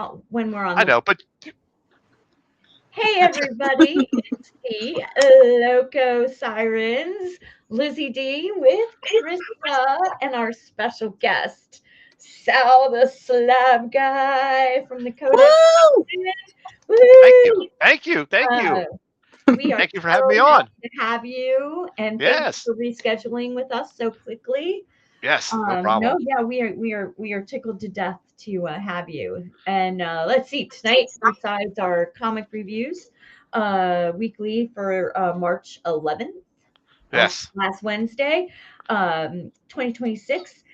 when we're on I the. know, but Hey everybody, it's the Loco Sirens, Lizzie D with Krista and our special guest, Sal the Slab Guy from the Codex. Woo! thank you, Woo! thank you, thank Uh, you, we are thank you for having so me on. happy to have you, and thank you Yes, for rescheduling with us so quickly. yes, no No, problem. yeah, we are tickled to death to have you. And let's see, tonight, besides our comic reviews, weekly for March 11th, Yes, last Wednesday, 2026,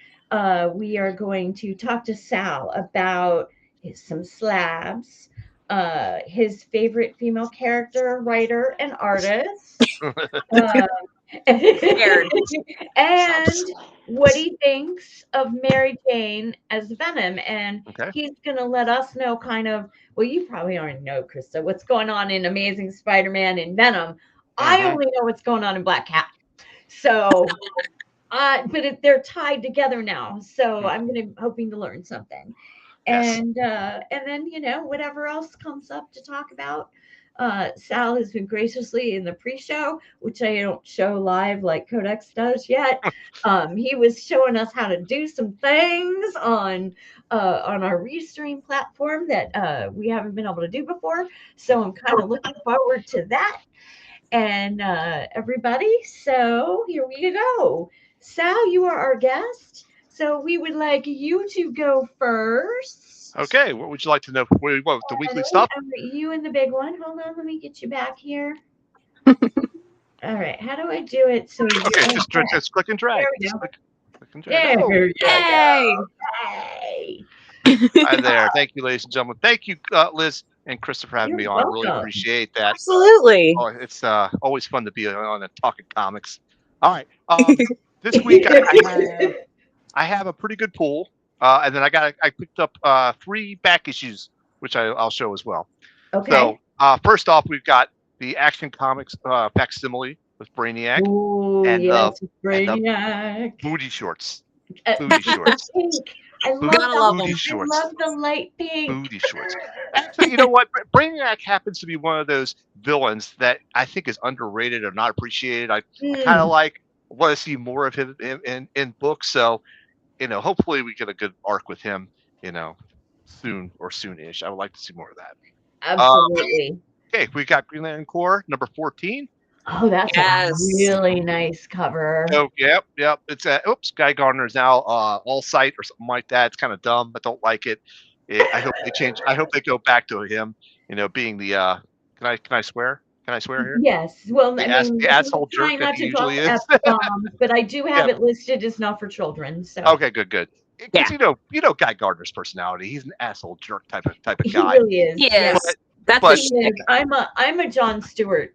we are going to talk to Sal about some slabs, his favorite female character, writer, and artist. Uh, Scared. and what he thinks of Mary Jane as Venom. And okay. he's going to let us know kind of, well, you probably already know, Krista, what's going on in Amazing Spider Man and Venom. I Hmm. only know what's going on in Black Cat. So, they're tied together now. So hoping to learn something. Yes. And then whatever else comes up to talk about. Sal has been graciously in the pre-show, which I don't show live like Codex does yet. He was showing us how to do some things on our restream platform that we haven't been able to do before. So I'm kind of looking forward to that. And everybody, so here we go. Sal, you are our guest. So we would like you to go first. Okay. What would you like to know? What the weekly Alright, stuff? you and the big one. Hold on, let me get you back here. All right, how do I do it? So you, Okay, oh, just click and there drag. we Just go. click and drag. There Oh, you Yay! go. Hey, hi there. Thank you, ladies and gentlemen. Thank you, Liz and Krista, for having you're me on. I really welcome. appreciate that. Absolutely. Oh, it's always fun to be on and talking comics. All right. This week I have a pretty good pool, and then I picked up three back issues, which I'll show as well. Okay. So first off, we've got the Action Comics facsimile with Brainiac Oh and the yes, and the Brainiac. booty shorts, booty The shorts, pink. I love Gotta that love booty one. them. I shorts, love the light pink. booty shorts. Actually, you know what? Brainiac happens to be one of those villains that I think is underrated or not appreciated. I kind of Mm. like want to see more of him in books. So hopefully we get a good arc with him. Soon or soonish. I would like to see more of that. Um, Absolutely. okay, we got Green Lantern Corps number 14. Oh, that's a Yes. really nice cover. Oh, yep. It's oops, Guy Gardner's now all sight or something like that. It's kind of dumb. I don't like it. I hope they change. I hope they go back to him. Being the can I swear? Can I swear here? Yes. Well, I mean, The we're asshole jerk trying that not he to drop usually is. F-bombs, but I do have Yeah. it listed as not for children. So Okay. Good. Because Yeah. Guy Gardner's personality. He's an asshole jerk type of he guy. really is. Yeah, Yes. But That's a but he shtick. is. I'm a John Stewart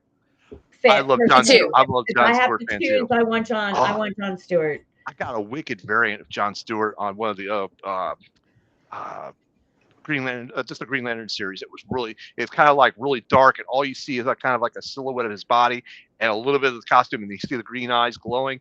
I fan love Me John. person. too. I love If I John have Stewart to fan choose, too. I want John. I Oh, want John Stewart. I got a wicked variant of John Stewart on one of the uh, Green Lantern, just the Green Lantern series. It's kind of like really dark, and all you see is kind of like a silhouette of his body and a little bit of the costume, and you see the green eyes glowing.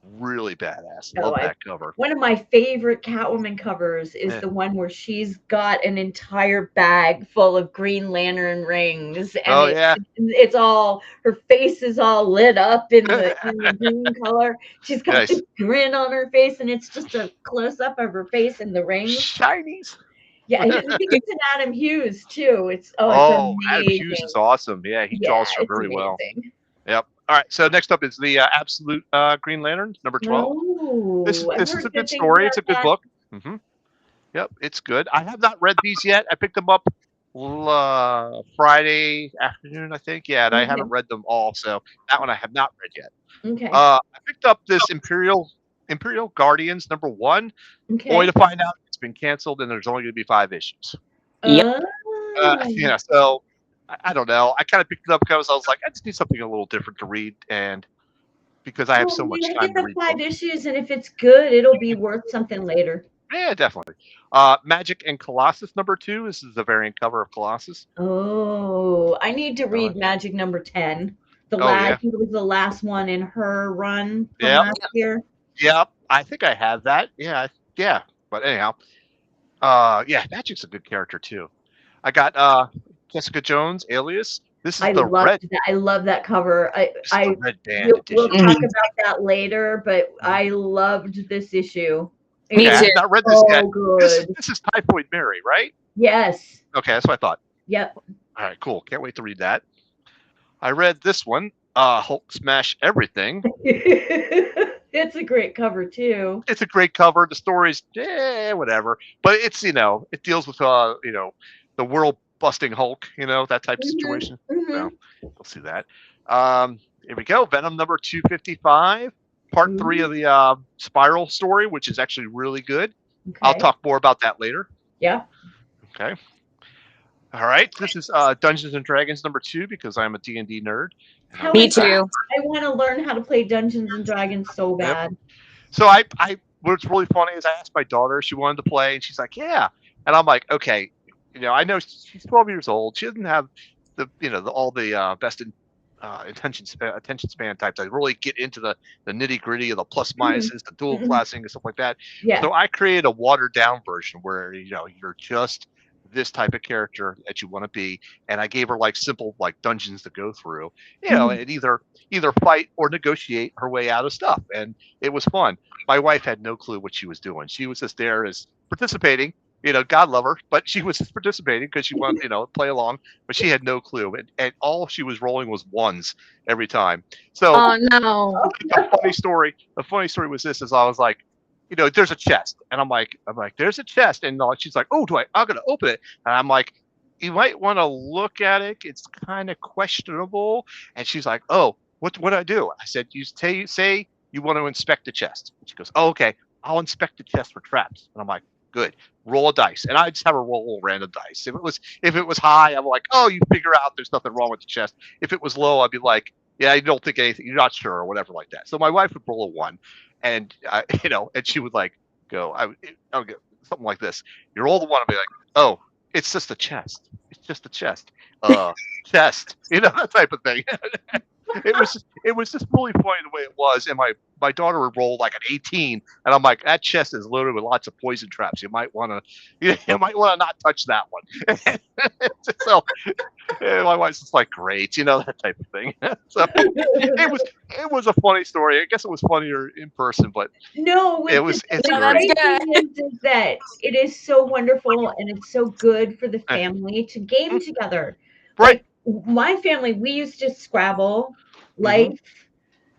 Really badass. Oh, Love that cover. one of my favorite Catwoman covers is Eh. the one where she's got an entire bag full of Green Lantern rings, and Oh yeah. it's all her face is all lit up in the green color. She's got Nice. this grin on her face, and it's just a close up of her face and the rings. Shinies. Yeah, I think it's an Adam Hughes too. It's Oh, Adam Hughes amazing. is awesome. Yeah, he Yeah, draws her it's very well. amazing. Yep. All right. So next up is the Absolute Green Lantern, number 12. This is Oh, I've this is a heard good good things story. about It's a good that. book. Hmm. Yep, it's good. I have not read these yet. I picked them up Friday afternoon, I think. Yeah, and I Okay, haven't read them all, so that one I have not read yet. okay, I picked up this Imperial Guardians number 1, only to okay. find out it's been canceled and there's only going to be 5 issues. Yep. So I don't know. I kind of picked it up because I was like, I just need something a little different to read, and because I have Well, so much get time to the read 5 books. issues, and if it's good, it'll be worth something later. Yeah, definitely. Magic and Colossus number 2. This is the variant cover of Colossus. Oh, I need to Uh, read Magic number 10. oh I yeah. think it was the last one in her run from Yep. last year. Yep. I think I have that. Yeah. Yeah. But anyhow, Yeah, Magic's a good character too. I got Jessica Jones, Alias. This is I the red. loved that. I love that cover. This is the red band We'll edition. talk Mhm. about that later, but I loved this issue. It Me Okay, I was too. have not read this yet. so good. This is Typhoid Mary, right? Yes. Okay, that's what I thought. Yep. All right, cool. Can't wait to read that. I read this one, Hulk Smash Everything. It's a great cover too. It's a great cover. The story's whatever, but it's it deals with the world busting Hulk, that type of situation. So we'll see that. Here we go. Venom number 255, part 3 of the Spiral story, which is actually really good. I'll talk more about that later. Yeah. Okay. All right. This is Dungeons and Dragons number 2 because I'm a D&D nerd. Me too. I want to learn how to play Dungeons and Dragons so bad. So what's really funny is I asked my daughter if she wanted to play, and she's like, "Yeah," and I'm like, "Okay, I know she's 12 years old. She doesn't have all the best attention span types. I really get into the nitty gritty of the plus minuses, the dual classing, and stuff like that. Yeah. So I created a watered down version where you're just this type of character that you want to be, and I gave her like simple like dungeons to go through, and either fight or negotiate her way out of stuff, and it was fun. My wife had no clue what she was doing. She was just there as participating. God love her, but she was just participating because she wanted, play along, but she had no clue. And all she was rolling was ones every time. So Oh no. the funny story was this, is I was like, there's a chest. And I'm like, there's a chest. And she's like, oh, I'm going to open it. And I'm like, you might want to look at it. It's kind of questionable. And she's like, oh, what do I do? I said, you say you want to inspect the chest. And she goes, oh, okay, I'll inspect the chest for traps. And I'm like, good. Roll a dice. And I just have her roll random dice. If it was high, I'm like, oh, you figure out there's nothing wrong with the chest. If it was low, I'd be like, yeah, you don't think anything, you're not sure, or whatever like that. So my wife would roll a 1, and and she would like go, I would go something like this. You roll the 1, I'd be like, oh, it's just a chest. It's just a chest. Chest. That type of thing. It was just really funny the way it was, and my daughter would roll like an 18, and I'm like, that chest is loaded with lots of poison traps. You might want to not touch that one. So my wife's just like, great, that type of thing. So it was a funny story. I guess it was funnier in person, but no, it's the great. great thing is that it is so wonderful and it's so good for the family to game together. Right. Like my family, we used to Scrabble, Life,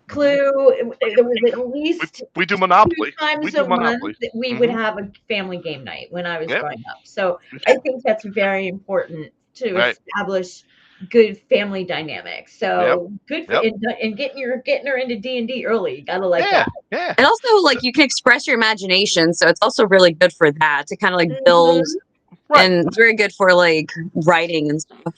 Clue. There was at least we do Monopoly. 2 times We do a month Monopoly. that we would have a family game night when I was growing up. So I think that's very important to establish good family dynamics. So good for and getting her into D&D early. You gotta like that. Yeah. And also, like, you can express your imagination, so it's also really good for that to kind of like build, and it's very good for like writing and stuff.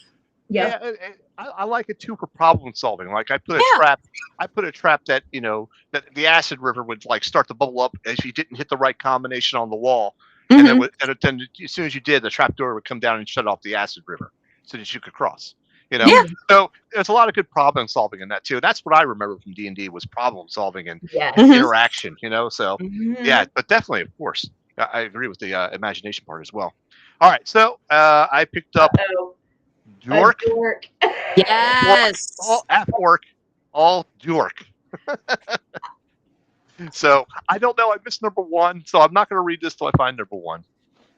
Yeah. I like it too for problem solving. Like I put a trap that that the acid river would like start to bubble up as you didn't hit the right combination on the wall, and then as soon as you did, the trap door would come down and shut off the acid river so that you could cross. So there's a lot of good problem solving in that too. That's what I remember from D&D was problem solving and interaction. So yeah, but definitely, of course, I agree with the imagination part as well. All right, so I picked up. Dork. Yes. All dork. So I don't know. I missed number 1, so I'm not going to read this till I find number 1.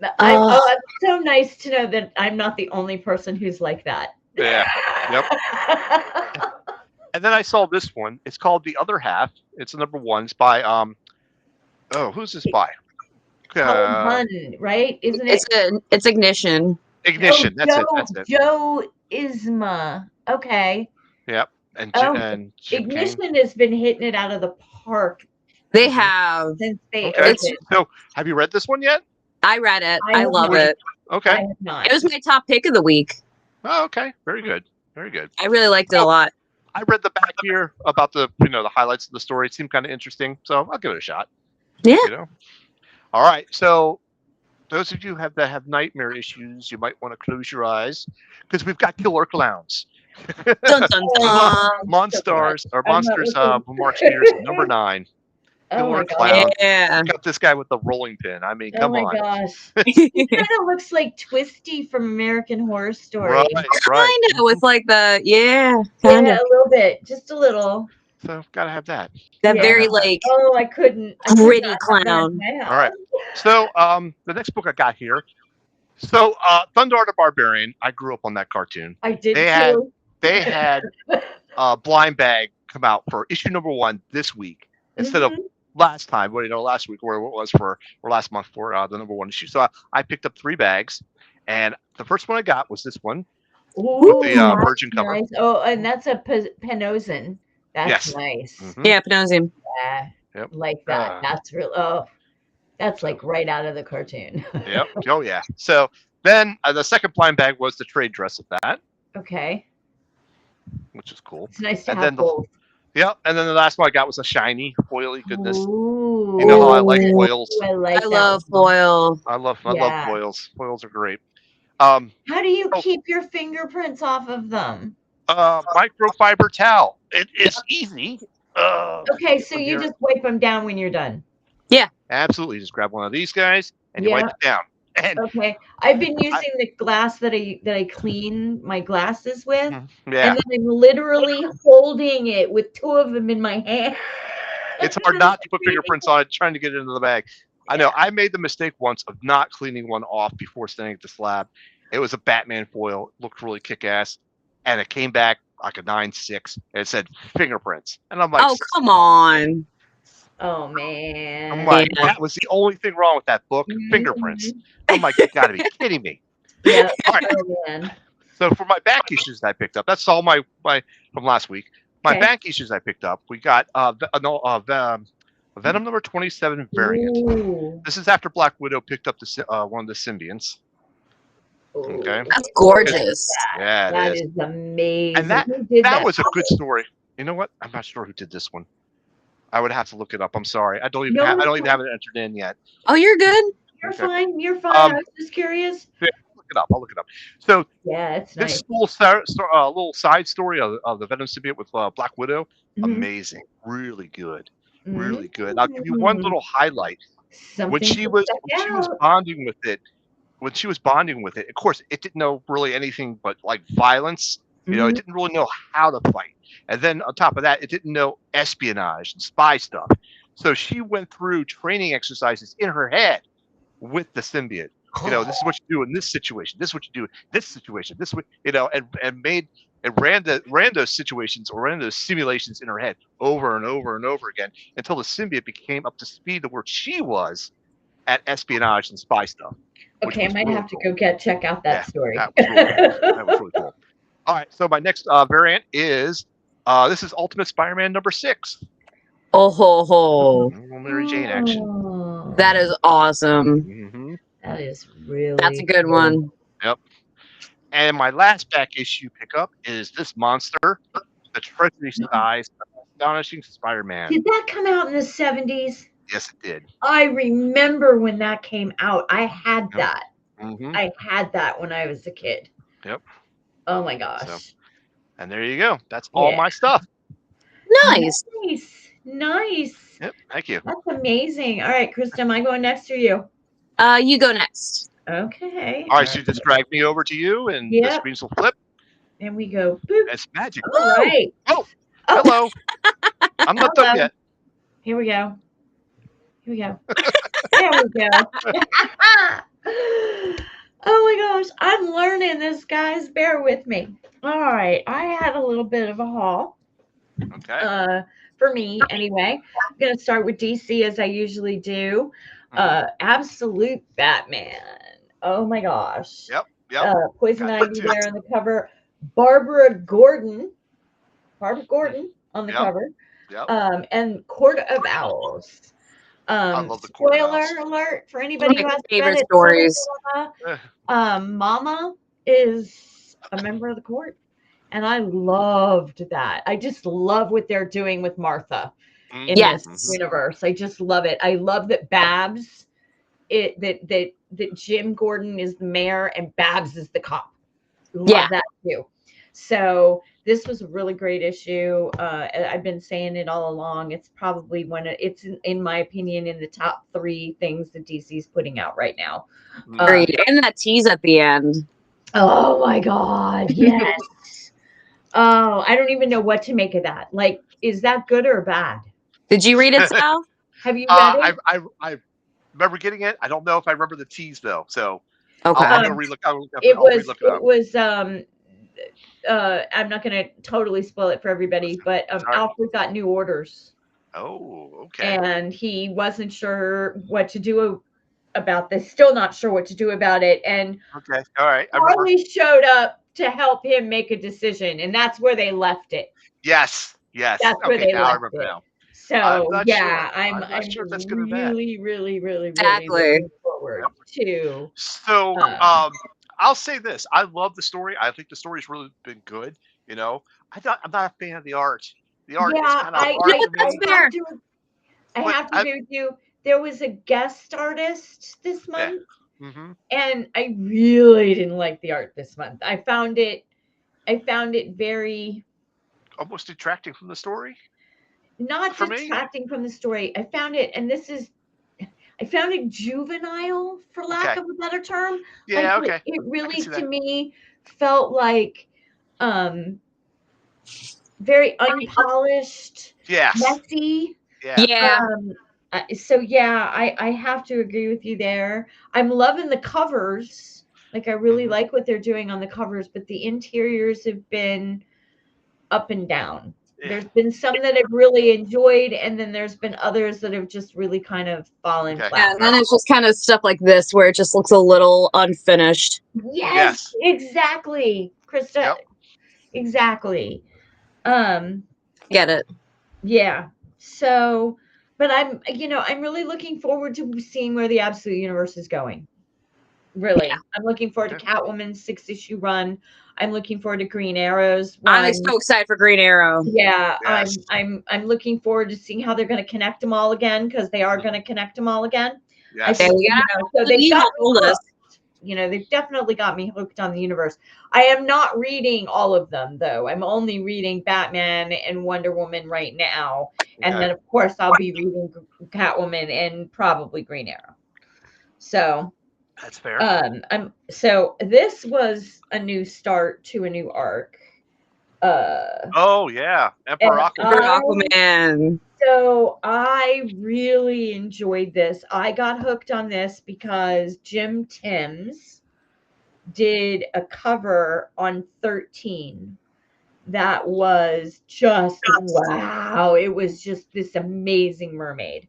It's so nice to know that I'm not the only person who's like that. Yeah. Yep. And then I saw this one. It's called The Other Half. It's number 1. It's by who's this by? Hunn, right? Isn't it? It's Ignition. Ignition. That's it. Joe Isma. Okay. Yep. And Ignition has been hitting it out of the park. They have. Since they So, have you read this one yet? I read it. I love it. Okay. I have not. It was my top pick of the week. Oh, okay. Very good. Very good. I really liked it a lot. I read the back here about the the highlights of the story. It seemed kind of interesting, so I'll give it a shot. Yeah. All right. So those of you that have nightmare issues, you might want to close your eyes because we've got killer clowns. Dun, dun, dun. Monsters. Mark Spears, number 9. Oh my Killer gosh. Clown. Yeah. Got this guy with the rolling pin. I mean, Oh come my on. gosh. He kind of looks like Twisty from American Horror Story. Right, right. Kind of with like the Yeah, kind of a little bit, just a little. So gotta have that. that Yeah. very like Oh, I could gritty not have that in clown. my house. All right. So the next book I got here. So Thundar the Barbarian. I grew up on that cartoon. I did They too. had Blind Bag come out for issue number 1 this week instead of Mhm. last time. Well, last week where it was for or last month for the number 1 issue. So I picked up 3 bags, and the first one I got was this one Ooh, with the that's Virgin cover. nice. Oh, and that's a Penozin. That's Yes. nice. Mhm. Yeah, Panosium. Yeah, Yep. like that. That's real. Oh, that's like right out of the cartoon. Yep. Oh yeah. So then the second blind bag was the trade dress of that, Okay, which is cool. it's nice to And have then both. and then the last one I got was a shiny foily goodness. Ooh, You know how I like Ooh. foils. I like I that love one. foil. I love Yeah. foils. Foils are great. How do you Oh. keep your fingerprints off of them? Microfiber towel. It's easy. Okay, so one you here. just wipe them down when you're done. Absolutely, just grab one of these guys and you wipe Yeah. it down. And Okay, I've been using the glass that I clean my glasses with, yeah, and then I'm literally holding it with 2 of them in my hand. it's hard not to put fingerprints on it, trying to get it into the bag. I know. I made the mistake once of not cleaning one off before sending it to slab. It was a Batman foil, looked really kick-ass, and it came back like a 9.6, and it said fingerprints, and I'm like, Oh, come on. Oh man. I'm like, Yeah. that was the only thing wrong with that book, fingerprints. I'm like, you got to be kidding me. Yeah. All right. Oh man. So for my back issues that I picked up, that's all my from last week. My Okay. back issues I picked up. We got Venom number 27 variant. Ooh. This is after Black Widow picked up the one of the symbionts. Okay. That's gorgeous. Yeah, That it is. is amazing. And that Who did that was a good story. You know what? I'm not sure who did this one. I would have to look it up. I'm sorry. I don't even have it entered in yet. Oh, you're good. You're Okay. fine. You're fine. I was just curious. I'll look it up. So Yeah, it's this nice. little side story of the Venom symbiote with Black Widow, Mhm. amazing, really good, really good. And I'll give you one little highlight. Something When she was bonding with it, of course, it didn't know really anything but like violence. It didn't really know how to fight. And then on top of that, it didn't know espionage and spy stuff. So she went through training exercises in her head with the symbiote. This is what you do in this situation. This is what you do in this situation. This way, and ran those situations or ran those simulations in her head over and over and over again until the symbiote became up to speed to where she was at espionage and spy stuff. Okay, I might really have to go check out that story. That was really cool. That was really cool. All right, so my next variant is this is Ultimate Spider-Man number 6. Oh ho ho. Mary Jane action. Oh, That is awesome. Mm-hmm. that is really. That's a good cool. one. Yep. And my last back issue pickup is this monster, the Treasury size Astonishing Spider-Man. Did that come out in the 70s? Yes, it did. I remember when that came out. I had that. Mm-hmm. I had that when I was a kid. Yep. Oh my gosh. So, and there you go. That's all my stuff. Nice. Nice. Yep. Thank you. That's amazing. All right, Krista, am I going next or you? You go next. Okay. All right, so you just drag me over to you, and the screens will flip. And we go. Boop. It's magic. All right. Oh, hello. I'm not done yet. Here we go. There we go. Oh my gosh, I'm learning this, guys. Bear with me. All right, I had a little bit of a haul. Okay. For me, anyway. I'm gonna start with DC as I usually do. Absolute Batman. Oh my gosh. Yep. Poison Ivy there on the cover. Barbara Gordon on the cover. Yep. And Court of Owls. I love the Court of Spoiler Owls. alert for anybody who has favorite stories. Mama is a member of the court, and I loved that. I just love what they're doing with Martha in this universe. I just love it. I love that Babs, that Jim Gordon is the mayor and Babs is the cop. Love that too. So this was a really great issue. I've been saying it all along. It's probably it's in my opinion in the top 3 things that DC's putting out right now. Agreed. And that tease at the end. Oh my God, yes. Oh, I don't even know what to make of that. Like, is that good or bad? Did you read it, Sal? Have you read it? I remember getting it. I don't know if I remember the tease though. So Okay. I'm gonna relook. I'll It relook it up. was I'm not going to totally spoil it for everybody, but Alfred got new orders. Oh, okay. And he wasn't sure what to do about this. Still not sure what to do about it. And Okay, all right. I Harley showed up to help him make a decision, and that's where they left it. Yes. That's where Okay, they now I left remember it. now. So I'm not sure. I'm I'm not sure if that's good or bad. really, really, really, really Exactly. looking forward to. So, I'll say this: I love the story. I think the story's really been good. You know, I'm not a fan of the art. The art is Yeah, kind of hard to me. I have to agree with you. There was a guest artist this month, Mm-hmm. and I really didn't like the art this month. I found it very Almost detracting from the story. not For me? detracting from the story. I found it, and I found it juvenile, for lack Okay. of a better term. Yeah. Like Okay. it I can really, see to that. me, felt like very unpolished, Yes. messy. Yeah. Yeah. So yeah, I have to agree with you there. I'm loving the covers. Like I really Mhm. like what they're doing on the covers, but the interiors have been up and down. Yeah. There's been some that I've really enjoyed, and then there's been others that have just really kind of fallen Okay. flat. Yeah, and then it's just kind of stuff like this where it just looks a little unfinished. Yes, exactly, Krista. Yep. Exactly. Get it. Yeah. So, but I'm really looking forward to seeing where the Absolute Universe is going. Really. Yeah. I'm looking forward to Catwoman's 6-issue run. I'm looking forward to Green Arrow's I'm one. so excited for Green Arrow. Yeah, Yes. I'm looking forward to seeing how they're going to connect them all again, because they are going to connect them all again. I Yes. think, so they've got me hold us. hooked. They've definitely got me hooked on the universe. I am not reading all of them though. I'm only reading Batman and Wonder Woman right now, and then of course I'll be reading Catwoman and probably Green Arrow. So that's fair. So this was a new start to a new arc. Oh yeah, Emperor Aquaman. So I really enjoyed this. I got hooked on this because Jim Timms did a cover on 13 that was just wow. It was just this amazing mermaid.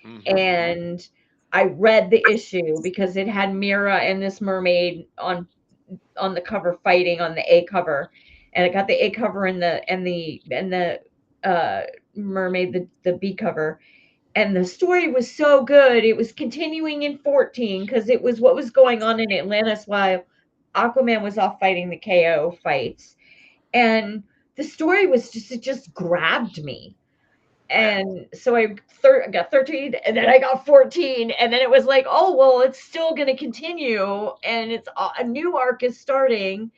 Mm-hmm. And I read the issue because it had Mira and this mermaid on the cover fighting on the A cover, and it got the A cover and the mermaid the B cover. And the story was so good. It was continuing in 14 because it was what was going on in Atlantis while Aquaman was off fighting the KO fights. And the story was it just grabbed me. And so I got 13, and then I got 14, and then it was like, oh, well, it's still going to continue, and it's a new arc is starting,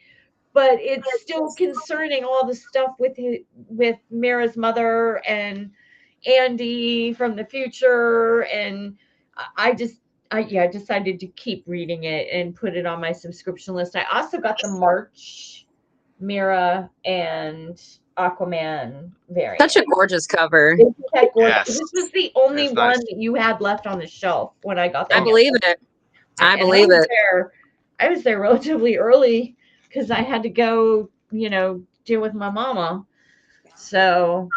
but it's still concerning all the stuff with Mira's mother and Andy from the future. And I decided to keep reading it and put it on my subscription list. I also got the March Mira and Aquaman variant. Such a gorgeous cover. Isn't that gorgeous? Yes. This was the only It's one nice. that you had left on the shelf when I got that. I believe it. I believe it. I was there relatively early because I had to go, deal with my mama. So,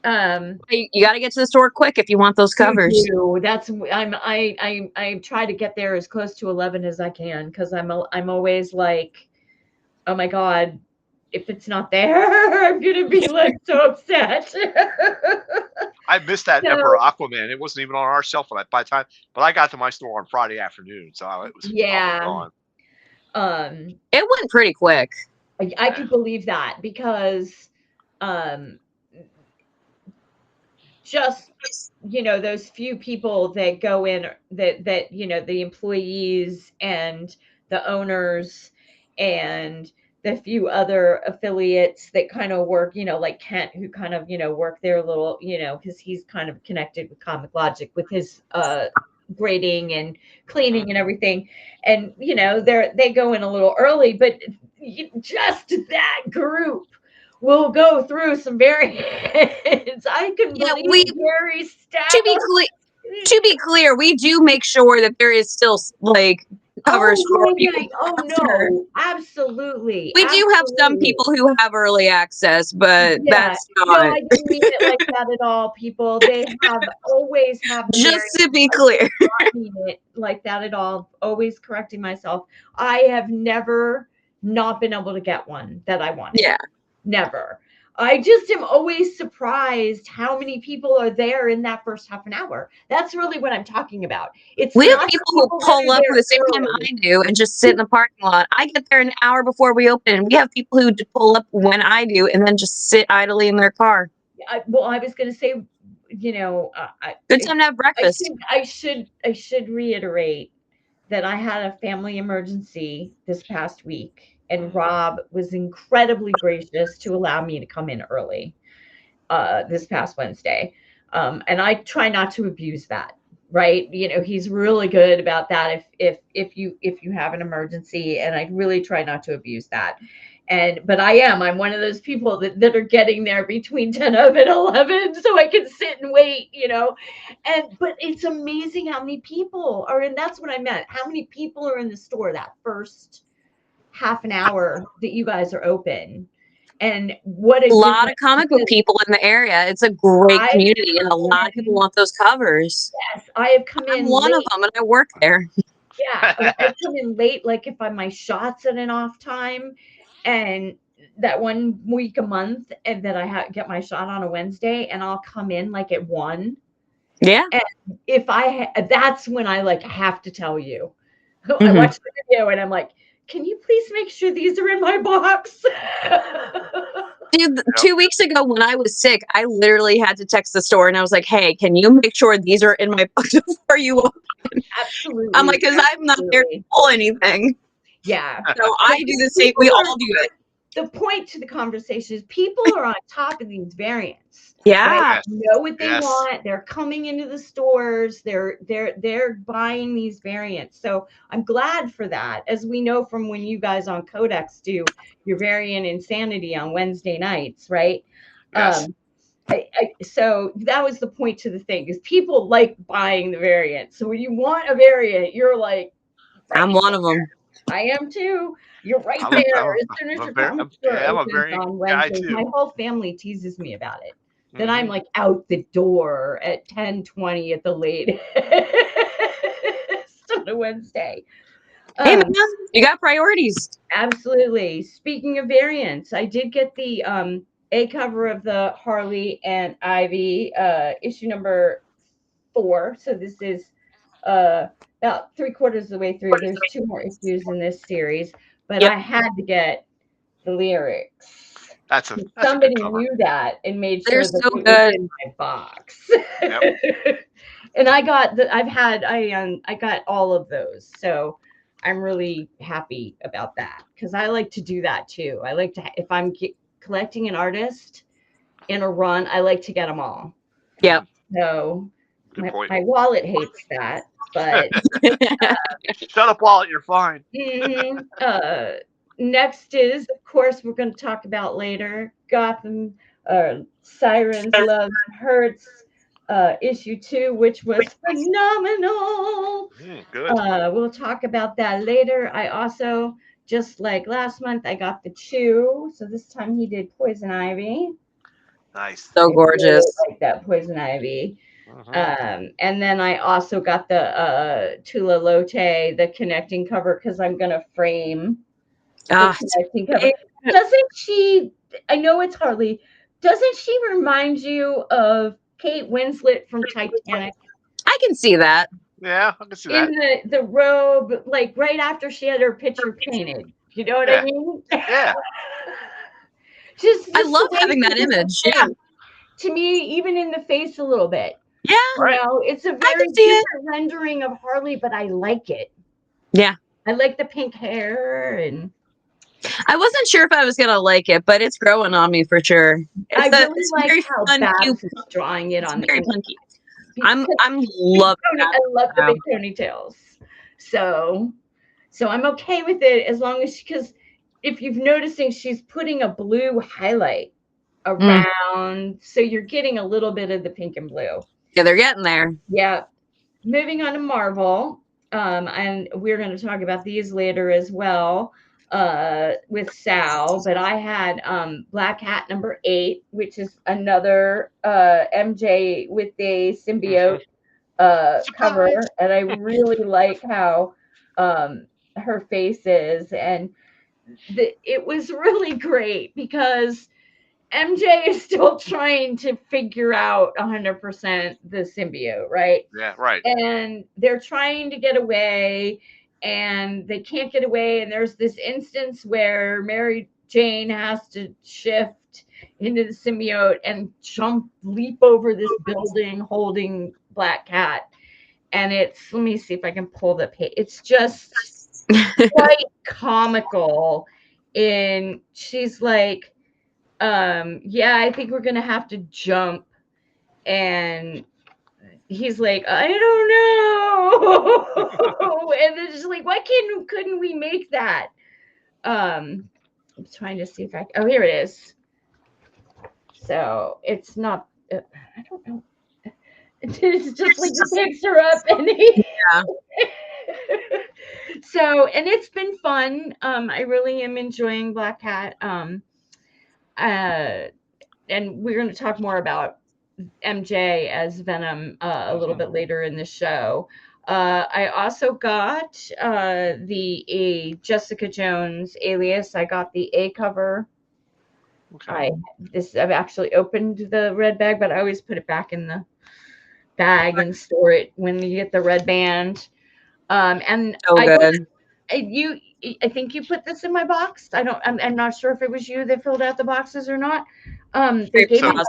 You got to get to the store quick if you want those covers. I try to get there as close to 11 as I can, because I'm always like, oh my God, if it's not there, I'm gonna be like so upset. I missed that Emperor Aquaman. It wasn't even on our shelf by the time, but I got to my store on Friday afternoon, so it was probably gone. It went pretty quick. I could believe that because just those few people that go in, that the employees and the owners and the few other affiliates that kind of work, like Kent, who kind of, work their little, because he's kind of connected with Comic Logic with his grading and cleaning and everything. And, they go in a little early, but just that group will go through some variants. I can believe Gary Stout. To be clear, we do make sure that there is still like covers for people. No, absolutely. We do have some people who have early access, but that's not. No, I didn't mean it like that at all, people. They always have the just to be clear. I don't mean it like that at all. Always correcting myself. I have never not been able to get one that I wanted. Yeah. Never. I just am always surprised how many people are there in that first half an hour. That's really what I'm talking about. We have people who pull up at the same time I do and just sit in the parking lot. I get there an hour before we open. We have people who pull up when I do and then just sit idly in their car. I was going to say, good time to have breakfast. I should reiterate that I had a family emergency this past week. And Rob was incredibly gracious to allow me to come in early this past Wednesday. And I try not to abuse that, right? He's really good about that if you have an emergency, and I really try not to abuse that. But I'm one of those people that are getting there between 10 of and 11 so I can sit and wait, but it's amazing how many people are in. That's what I meant. How many people are in the store that first half an hour that you guys are open, and what a lot of comic book people in the area. It's a great community, and a lot of people want those covers. Yes, I have come in. I'm one of them, and I work there. Yeah, I come in late, like if I'm my shots at an off time, and that 1 week a month, and that I get my shot on a Wednesday, and I'll come in like at 1. Yeah, and if that's when I like have to tell you. I watch the video, and I'm like, can you please make sure these are in my box? Dude, 2 weeks ago when I was sick, I literally had to text the store and I was like, hey, can you make sure these are in my box before you open? Absolutely. I'm like, because I'm not there to pull anything. Yeah. So I do the same. We all do it. The point to the conversation is people are on top of these variants. Yeah. Right? They know what they want. They're coming into the stores. They're buying these variants. So I'm glad for that. As we know from when you guys on Codex do your variant insanity on Wednesday nights, right? Yes. So that was the point to the thing, is people like buying the variant. So when you want a variant, you're like, I'm one of them. I am too. You're right there. As soon as your comic store opens on Wednesday, my whole family teases me about it. Then I'm like out the door at 10:20 at the latest on a Wednesday. Hey man, you got priorities. Absolutely. Speaking of variants, I did get the A cover of the Harley and Ivy issue number 4. So this is about 3/4 of the way through. There's 2 more issues in this series, but I had to get the lyrics. That's somebody knew that and made sure that so it good. was in my box. Yep. And I got I got all of those, so I'm really happy about that, because I like to do that too. I like to, if I'm collecting an artist in a run, I like to get them all. Yeah. So my wallet hates that, but shut up, wallet. You're fine. Next is, of course, we're going to talk about later, Gotham Sirens Love Hurts issue 2, which was phenomenal. Good. We'll talk about that later. I also, just like last month, I got the Chew. So this time he did Poison Ivy. Nice. So gorgeous. I like that Poison Ivy. And then I also got the Tula Lote, the connecting cover, because I'm going to frame the connecting cover. Doesn't she, I know it's Harley, doesn't she remind you of Kate Winslet from Titanic? I can see that. Yeah, I can see that. In the robe, like right after she had her picture painted. You know what I mean? Yeah. just I love having that image. Yeah. To me, even in the face a little bit. Yeah. You know, it's a very different rendering of Harley, but I like it. Yeah. I like the pink hair, and I wasn't sure if I was gonna like it, but it's growing on me for sure. I really It's like very how fun, cute. Babs is drawing it It's on the very inside. punky. I'm Big loving that. I love the big ponytails. So I'm okay with it as long as because if you've noticing, she's putting a blue highlight around, so you're getting a little bit of the pink and blue. Yeah, they're getting there. Yeah. Moving on to Marvel, and we're going to talk about these later as well with Sal. But I had Black Hat #8, which is another MJ with a symbiote cover, and I really like how her face is, and it was really great because MJ is still trying to figure out 100% the symbiote, right? Yeah, right. And they're trying to get away, and they can't get away. And there's this instance where Mary Jane has to shift into the symbiote and leap over this building holding Black Cat. And it's, let me see if I can pull the page. It's just quite comical. And she's like, yeah, I think we're gonna have to jump. And he's like, I don't know. And they're just like, why couldn't we make that? I'm trying to see if oh, here it is. So it's not, I don't know. It's just like he picks her up and he Yeah. So, and it's been fun. I really am enjoying Black Cat. And we're going to talk more about MJ as Venom a little bit later in the show. I also got the Jessica Jones Alias. I got the A cover. Okay. I've actually opened the red bag, but I always put it back in the bag and store it when you get the red band. And So good. I think you put this in my box. I'm not sure if it was you that filled out the boxes or not. They gave me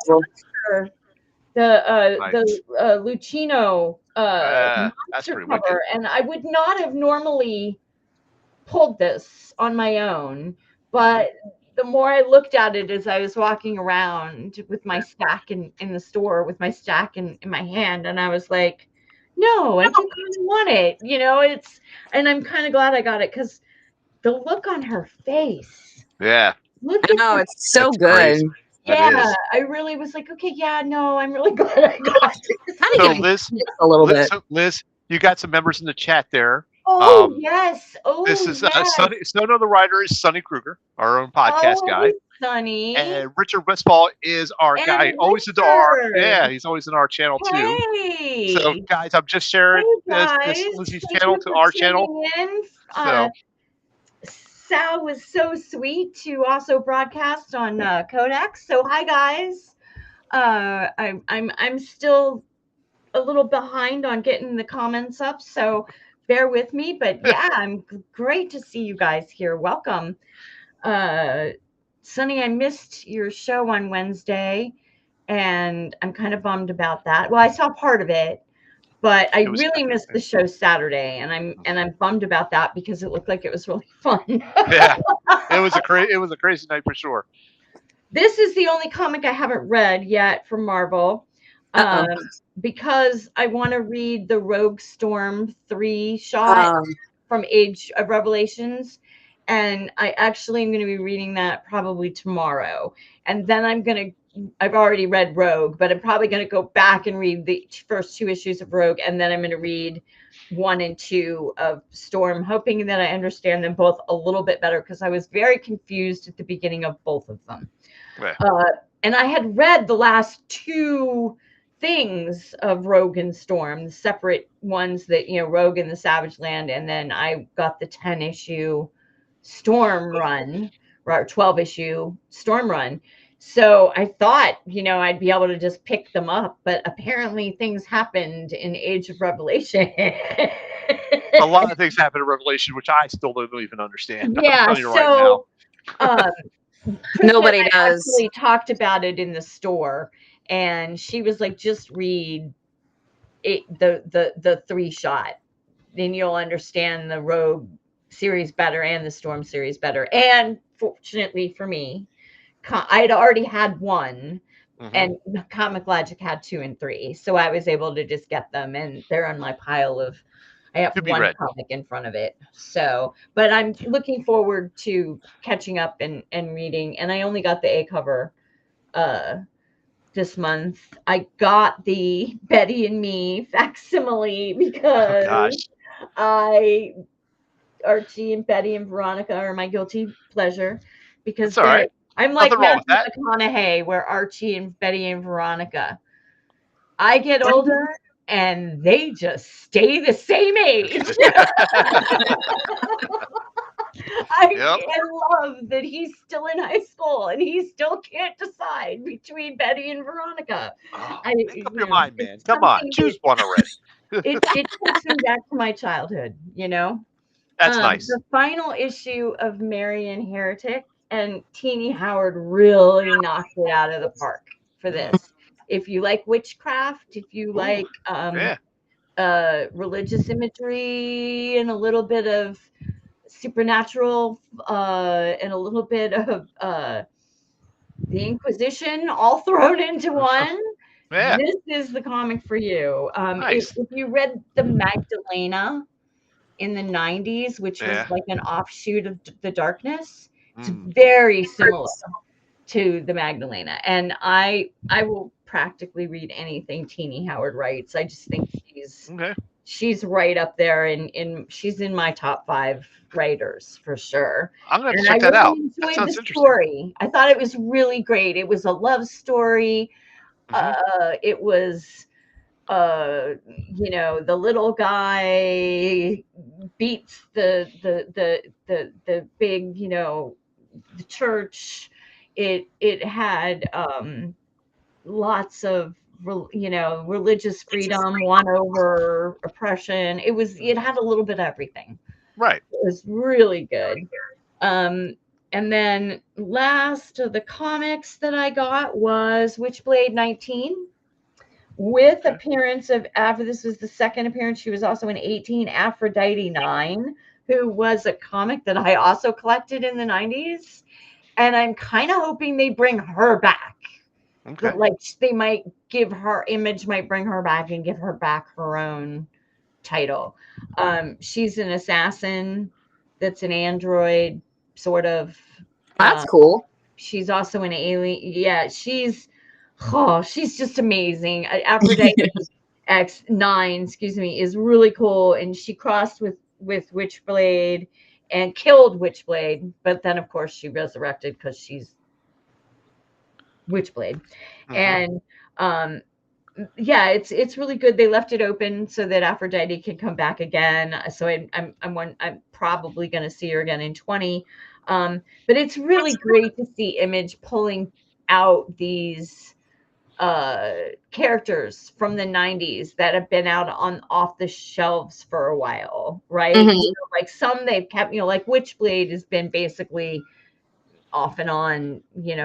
the Lucino that's monster pretty cover, wicked. and I would not have normally pulled this on my own, but the more I looked at it as I was walking around with my stack in the store with my stack in my hand, and I was like, no, I do kind of want it, and I'm kind of glad I got it because the look on her face. Yeah. Look I at know, the it's so That's good. crazy. Yeah, I really was like, okay, yeah, no, I'm really glad I got it. So Liz, a little bit. Liz, you got some members in the chat there. Oh yes, oh This is yes. Sonny the writer is Sonny Kruger, our own podcast guy. Sonny. And Richard Westfall is our guy, always into he's always in our channel too. Hey. So guys, I'm just sharing this Lizzie's channel to our channel. So Sal was so sweet to also broadcast on Codex. So hi guys. I'm still a little behind on getting the comments up, so bear with me. But yeah, I'm great to see you guys here. Welcome. Sonny, I missed your show on Wednesday, and I'm kind of bummed about that. Well, I saw part of it, but I really missed the show Saturday, and I'm bummed about that because it looked like it was really fun. Yeah, it was a crazy night for sure. This is the only comic I haven't read yet from Marvel. Because I want to read the Rogue Storm 3 shot from Age of Revelations. And I actually am going to be reading that probably tomorrow. And then I've already read Rogue, but I'm probably going to go back and read the first 2 issues of Rogue. And then I'm going to read 1 and 2 of Storm, hoping that I understand them both a little bit better because I was very confused at the beginning of both of them. Yeah. And I had read the last 2 things of Rogue and Storm, the separate ones that, Rogue and the Savage Land. And then I got the 10-issue Storm run, or 12-issue Storm run. So I thought, I'd be able to just pick them up, but apparently things happened in Age of Revelation. A lot of things happened in Revelation, which I still don't even understand. Yeah, I'm telling you right now. Nobody does. Actually talked about it in the store, and she was like, just read it, the 3 shot, then you'll understand the Rogue series better and the Storm series better. And fortunately for me, I'd already had one, and Comic Logic had 2 and 3, so I was able to just get them, and they're on my pile of. I have To be one read. comic in front of it, so but I'm looking forward to catching up and reading. And I only got the A cover this month. I got the Betty and Me facsimile Oh because gosh, Archie and Betty and Veronica are my guilty pleasure because that's all right. I'm like Nothing wrong with Matthew that. McConaughey, where Archie and Betty and Veronica. I get older and they just stay the same age. Yep. I love that he's still in high school and he still can't decide between Betty and Veronica. Oh, I, make up your mind, man. it's Come on, something choose one already. it takes me back to my childhood, That's nice. The final issue of Marian Heretic, and Teenie Howard really knocked it out of the park for this. If you like witchcraft, if you like Yeah. religious imagery and a little bit of supernatural and a little bit of the Inquisition all thrown into one, Yeah. this is the comic for you. Nice. If you read The Magdalena in the 90s, which was Yeah. like an offshoot of The Darkness, it's Mm. very similar to The Magdalena. And I will practically read anything Teenie Howard writes. I just think Okay. she's right up there, and she's in my top 5 writers for sure. I'm gonna And I check that out. really That enjoyed the sounds interesting. story. I thought it was really great. It was a love story. It was the little guy beats the big, the church. It had lots of religious freedom won over oppression. It had a little bit of everything. Right. It was really good. And then last of the comics that I got was Witchblade 19, with Okay. appearance of, after this was the second appearance, she was also in 18, Aphrodite 9, who was a comic that I also collected in the 90s. And I'm kind of hoping they bring her back. Okay. Like they might give her, Image might bring her back and give her back her own title. She's an assassin that's an android, sort of. That's cool. She's also an alien. Yeah, she's just amazing. Aphrodite X9, excuse me, is really cool, and she crossed with Witchblade and killed Witchblade, but then of course she resurrected because she's Witchblade. And yeah, it's really good. They left it open so that Aphrodite can come back again. So I'm probably going to see her again in 20. But it's really great to see Image pulling out these characters from the 90s that have been out on off the shelves for a while, right? Like some they've kept, like Witchblade has been basically off and on,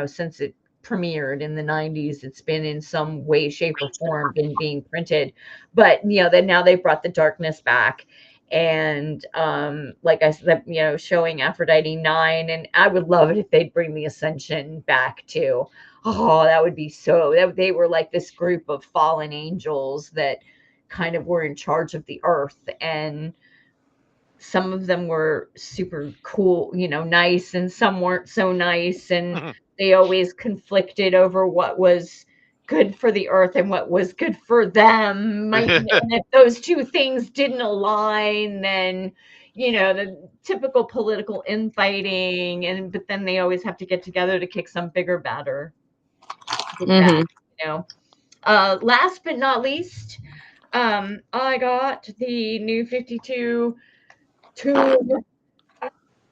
since it premiered in the 90s. It's been in some way, shape, or form been being printed. But then now they've brought the darkness back. And like I said, showing Aphrodite 9, and I would love it if they'd bring the Ascension back too. Oh, that would be they were like this group of fallen angels that kind of were in charge of the earth, and some of them were super cool, nice, and some weren't so nice, and they always conflicted over what was good for the earth and what was good for them. And if those two things didn't align, then the typical political infighting, but then they always have to get together to kick some bigger badder. Last but not least, I got the New 52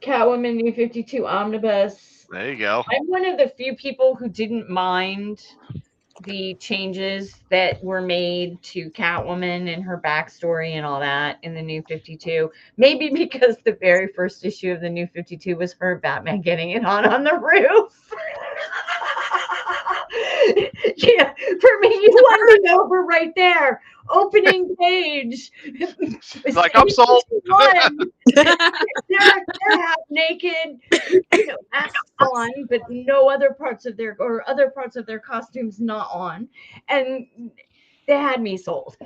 Catwoman New 52 Omnibus. There you go. I'm one of the few people who didn't mind the changes that were made to Catwoman and her backstory and all that in the New 52. Maybe because the very first issue of the New 52 was her Batman getting it on the roof. Yeah, for me, you won me over right there. Opening page. Like, I'm sold. One. They're half naked, masks on, but no other parts of their costumes not on, and they had me sold.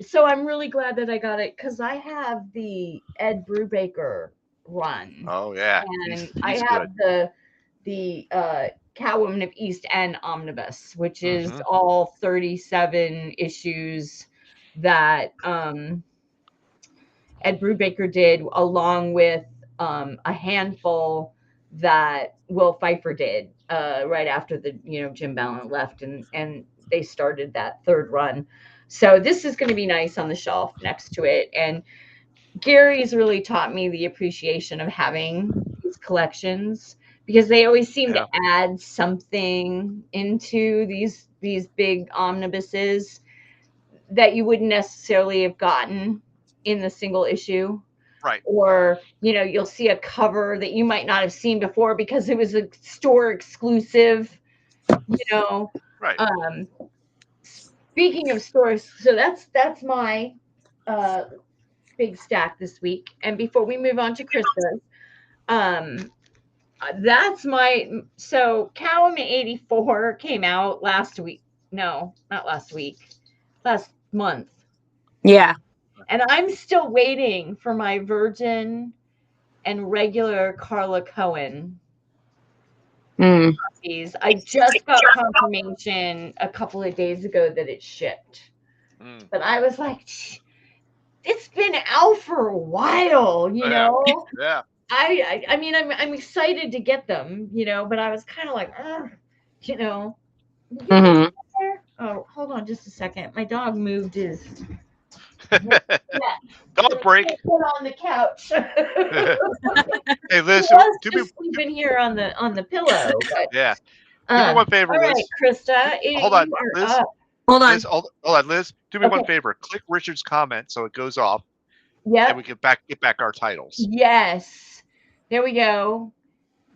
So I'm really glad that I got it because I have the Ed Brubaker run, Oh yeah, and I he's have good. the Catwoman of East End omnibus, which is Mhm. all 37 issues that Ed Brubaker did, along with a handful that Will Pfeiffer did right after Jim Ballant left, and they started that third run. So this is going to be nice on the shelf next to it. And Gary's really taught me the appreciation of having these collections because they always seem to Yeah. add something into these big omnibuses that you wouldn't necessarily have gotten in the single issue. Right. Or you'll see a cover that you might not have seen before because it was a store exclusive. Right. Speaking of stores, so that's my big stack this week. And before we move on to Krista's, that's so Catwoman 84 came out last week. No, not last week. Last month. Yeah. And I'm still waiting for my Virgin and regular Carla Cohen copies. I just got confirmation a couple of days ago that it shipped. But I was like, it's been out for a while, Yeah. I mean, I'm excited to get them, but I was kind of like, you know. Oh, hold on just a second. My dog moved his Dog break. put on the couch. Hey, Liz, He was just sleeping here on the pillow. But, yeah. Do me one favor, all Liz. right, Krista. Hold on, You are Liz. up. Hold on. Liz, hold on, Liz. Do me one favor. Click Richard's comment so it goes off. Yeah. And we get back our titles. Yes. There we go.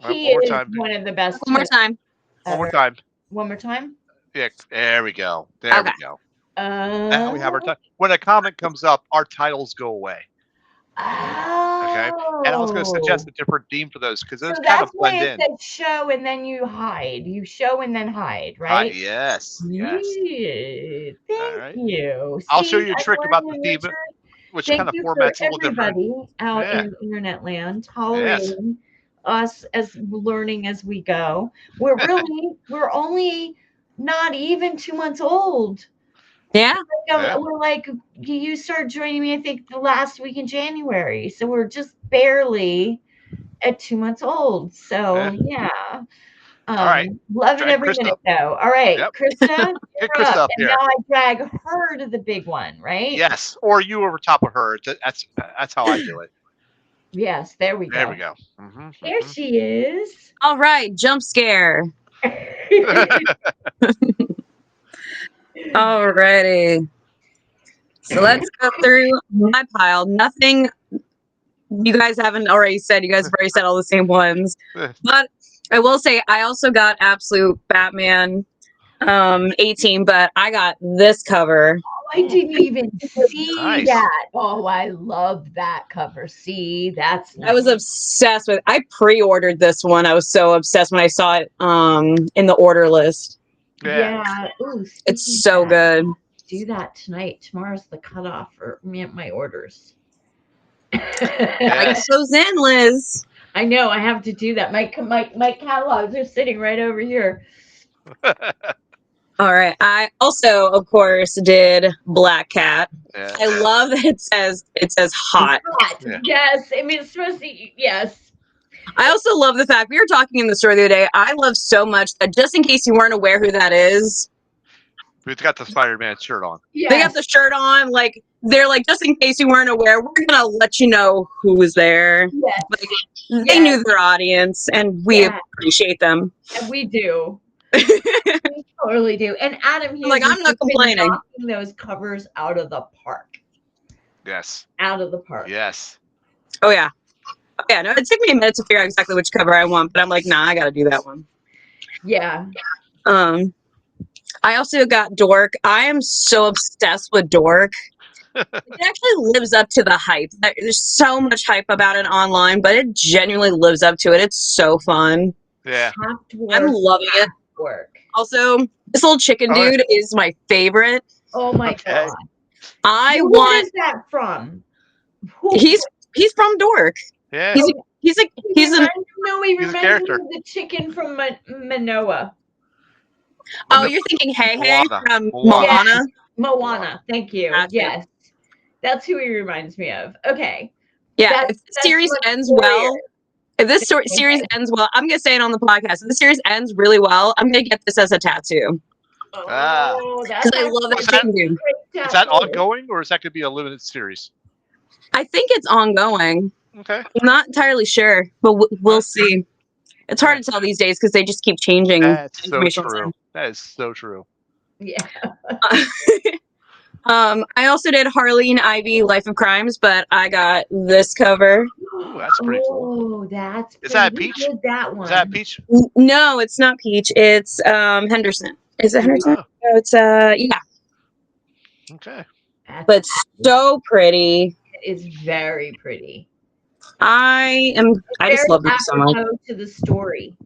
He is one of the best. One more time. One more time. One more time. Yeah. There we go. There we go. Now we have our title. When a comment comes up, our titles go away. Okay. And I was going to suggest a different theme for those because those kind of blend in. That's why it says show and then you hide. You show and then hide, right? Yes. Yes. Yeah. Thank you. I'll show you a trick about the theme, which kind of format's a little different. Everybody out in internet land tolerating us as learning as we go. We're only not even 2 months old. Yeah. We're like, you started joining me, I think, the last week in January. So we're just barely at 2 months old. So yeah. All right. Loving every minute though. All right, Krista, get Krista up and here. now I drag her to the big one, right? Yes, or you over top of her. That's how I do it. Yes, there we go. There we go. There she is. All right, jump scare. Alrighty. So let's go through my pile. Nothing you guys haven't already said. You guys have already said all the same ones. But I will say I also got Absolute Batman 18, but I got this cover. I didn't even see that. Oh, I love that cover. See, that's nice. I was obsessed with I pre-ordered this one. I was so obsessed when I saw it in the order list. Yeah. Ooh, it's so good. Do that tonight. Tomorrow's the cutoff for my orders. I get those in, Liz. I know. I have to do that. My catalogs are sitting right over here. All right. I also, of course, did Black Cat. Yeah. I love that it says hot. Yeah. Yes. I mean, it's supposed to. Yes. I also love the fact we were talking in the store the other day. I love so much that just in case you weren't aware who that is, we've got the Spider-Man shirt on. Yes. They got the shirt on. Like they're like, just in case you weren't aware, we're gonna let you know who was there. Yes. Like, they knew their audience, and we appreciate them. And we do. We totally do. And Adam, I'm not complaining. Knocking those covers out of the park. Yes. Out of the park. Yes. Oh yeah. Oh, yeah. No, it took me a minute to figure out exactly which cover I want, but I'm like, nah, I got to do that one. Yeah. I also got Dork. I am so obsessed with Dork. It actually lives up to the hype. There's so much hype about it online, but it genuinely lives up to it. It's so fun. Yeah. I'm loving it. Also, this little chicken dude is my favorite. Oh my god! Who is that from? He's from Dork. Yeah. He's a he reminds character. me of the chicken from Manoa. Oh, you're thinking Hey from Moana. Moana? Moana. Thank you. Gotcha. Yes, that's who he reminds me of. Okay. Yeah. If the series ends well, if this series ends well, I'm gonna say it on the podcast. If the series ends really well, I'm gonna get this as a tattoo. Oh, because I love that chicken dude. Is that ongoing, or is that going to be a limited series? I think it's ongoing. Okay. I'm not entirely sure, but we'll see. It's hard to tell these days because they just keep changing. That's so true. That is so true. Yeah. I also did Harley and Ivy Life of Crimes, but I got this cover. Ooh, that's pretty cool. Oh, that's pretty. Is that Peach? Who did that one? Is that Peach? No, it's not Peach. It's Henderson. Is it Henderson? Oh. No, it's yeah. Okay. But so pretty. It's very pretty. I just love it so much. To the story.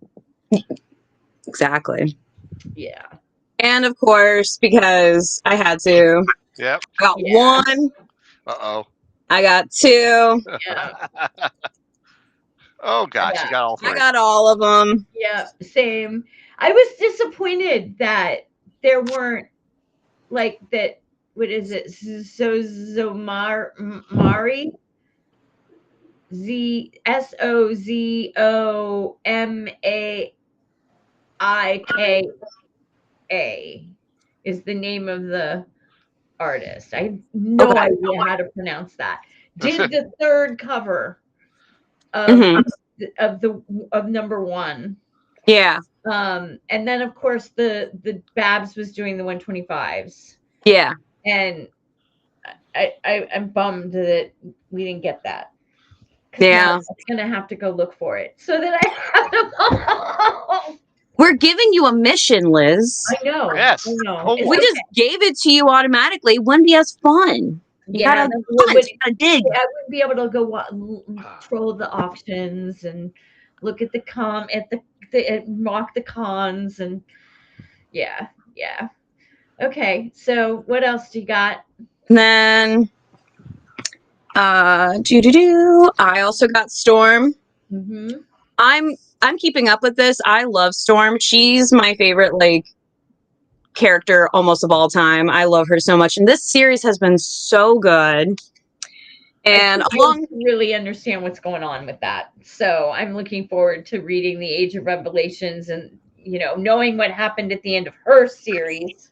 Exactly. Yeah. And of course, because I had to. Yep. I got one. Uh-oh. I got two. Yeah. Oh gosh, you got all three. I got all of them. Yeah, same. I was disappointed that there weren't like that. What is it? Mari? Sozomaika is the name of the artist. I have no idea how to pronounce that. Did the third cover of number one. Yeah. And then of course the Babs was doing the 125s. Yeah. And I'm bummed that we didn't get that. Yeah. I'm gonna have to go look for it so that I have to. We're giving you a mission, Liz. I know. Yes. I know. We just gave it to you automatically. It wouldn't be as fun. You gotta dig. I wouldn't be able to go troll the auctions and look at the mock the cons and yeah. Okay, so what else do you got? Then I also got Storm. Mm-hmm. I'm keeping up with this. I love Storm. She's my favorite character almost of all time. I love her so much. And this series has been so good. And I don't really understand what's going on with that. So I'm looking forward to reading the Age of Revelations and knowing what happened at the end of her series.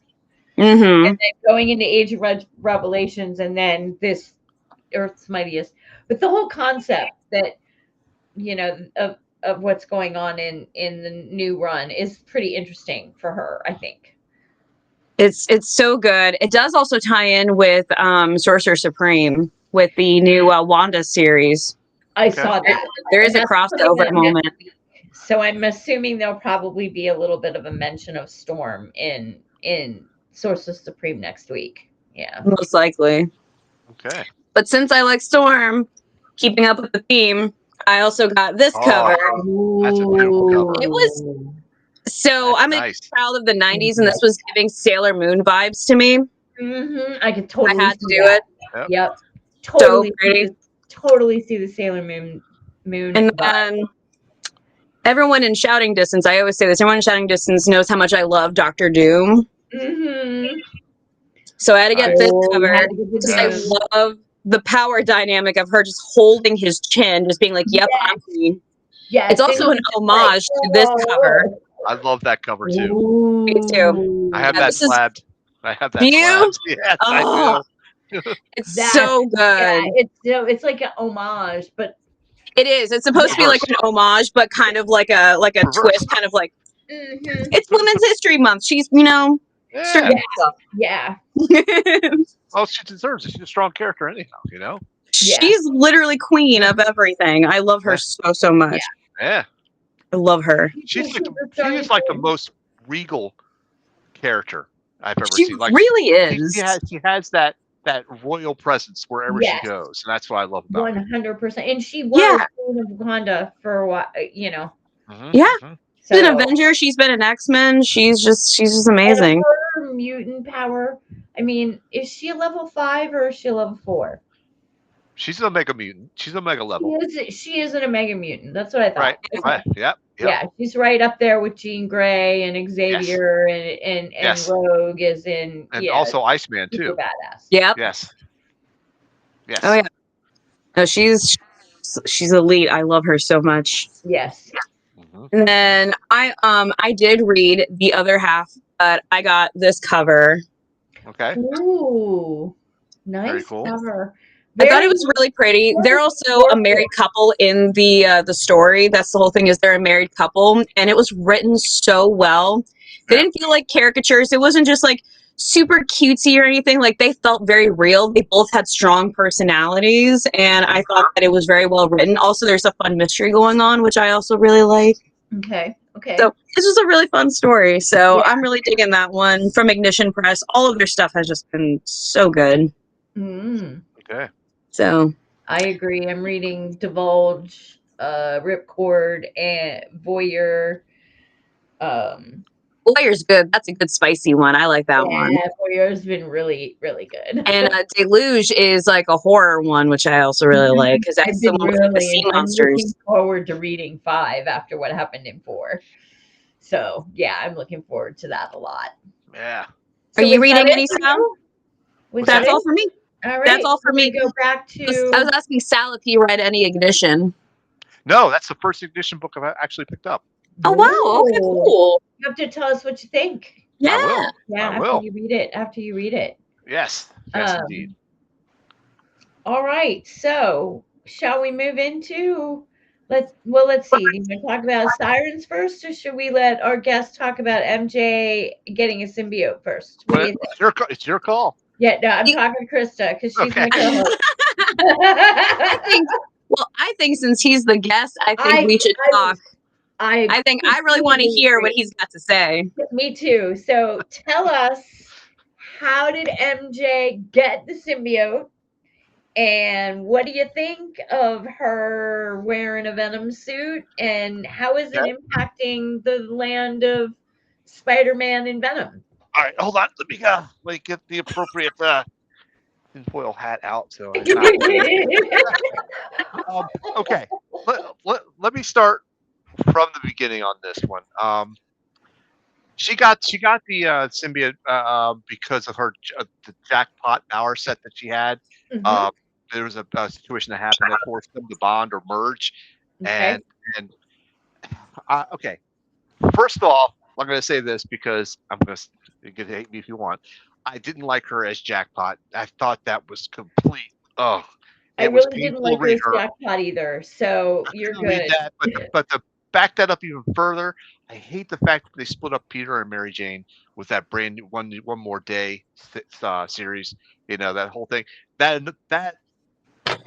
Mm-hmm. And then going into Age of Revelations and then this Earth's Mightiest. But the whole concept that of what's going on in the new run is pretty interesting for her, I think. It's so good. It does also tie in with Sorcerer Supreme with the new Wanda series. I saw that. There is a crossover moment. So I'm assuming there'll probably be a little bit of a mention of Storm in Sorcerer Supreme next week. Yeah. Most likely. Okay. But since I like Storm, keeping up with the theme, I also got this cover. That's a beautiful cover. It was I'm a child of the 90s, and this was giving Sailor Moon vibes to me. Mm-hmm. I could totally. I had to do it. Yep. Totally. So pretty. Totally see the Sailor Moon. And then everyone in shouting distance, I always say this, everyone in shouting distance knows how much I love Dr. Doom. Mm-hmm. So I had to get this cover. I love the power dynamic of her just holding his chin, just being like, yep, I'm queen. Yeah, it's also an homage to this cover. I love that cover too. Ooh. Me too. I have that slabbed. I have that. Do you? Slabbed. Yes, I do. It's so good. Yeah, it's like an homage, but it is. It's supposed to be like an homage, but kind of like a twist, kind of like it's Women's History Month. She's yeah. Well, she deserves it. She's a strong character anyhow. She's literally queen of everything. I love her so much. Yeah. I love her. She's like the most regal character I've ever She seen. Like really is. she has that royal presence wherever she Yes. goes, and that's what I love about her. 100%. And she was Yeah. Queen of Wakanda for a while, you know. Yeah. She's an So Avenger. She's been an X-Men. She's just and amazing. her mutant power. I mean, is she a level 5 or is she a level 4? She's an Omega mutant. She's Omega level. She is an Omega mutant. That's what I thought. Right. Okay. Right. Yep. Yeah, she's right up there with Jean Grey and Xavier and Yes. Rogue is in And also Iceman super too. badass. Yep. Yes. Yes. Oh yeah. No, she's elite. I love her so much. Yes. And then I did read the other half, but I got this cover. Okay. Ooh, nice Very cool. cover. I thought it was really pretty. They're also a married couple in the story. That's the whole thing, is they're a married couple, and it was written so well. They didn't feel like caricatures. It wasn't just like super cutesy or anything. Like, they felt very real. They both had strong personalities, and I thought that it was very well written. Also, there's a fun mystery going on, which I also really like. Okay. So this was a really fun story. So Yeah. I'm really digging that one from Ignition Press. All of their stuff has just been so good. Okay. So I agree. I'm reading Divulge, Ripcord, and Voyeur. Lawyer's good. That's a good spicy one. I like that one. Yeah, Voyeur's been really, really good. And Deluge is like a horror one, which I also really like, because that's the one with like, the sea I'm monsters. looking forward to reading 5 after what happened in 4. So yeah, I'm looking forward to that a lot. Yeah. Are you reading any, Sal? That's all for me. All right. That's all for me. Go back to. I was asking Sal if he read any Ignition. No, that's the first Ignition book I've actually picked up. Oh wow! Okay, cool. You have to tell us what you think. Yeah. I will. Yeah, I will. After you read it. Yes. Yes, indeed. All right. So, shall we move into? Let's see. Do you want to talk about Sirens first, or should we let our guest talk about MJ getting a symbiote first? What do you think? It's your call. Yeah, no, I'm talking to Krista because she's my co-host. I think since he's the guest, I think we should talk. I think I really want to hear what he's got to say. Me too. So tell us, how did MJ get the symbiote? And what do you think of her wearing a Venom suit? And how is it impacting the land of Spider-Man and Venom? All right, hold on. Let me get the appropriate tinfoil hat out. So okay. Let me start from the beginning on this one. She got the symbiote because of her the jackpot power set that she had. There was a situation that happened that forced them to bond or merge, and okay. First off, I'm going to say this because you can hate me if you want. I didn't like her as Jackpot. I thought that was complete. Oh, I really didn't like her as Jackpot either. So you're good. That, but to back that up even further, I hate the fact that they split up Peter and Mary Jane with that brand new one more day series. You know, that whole thing. That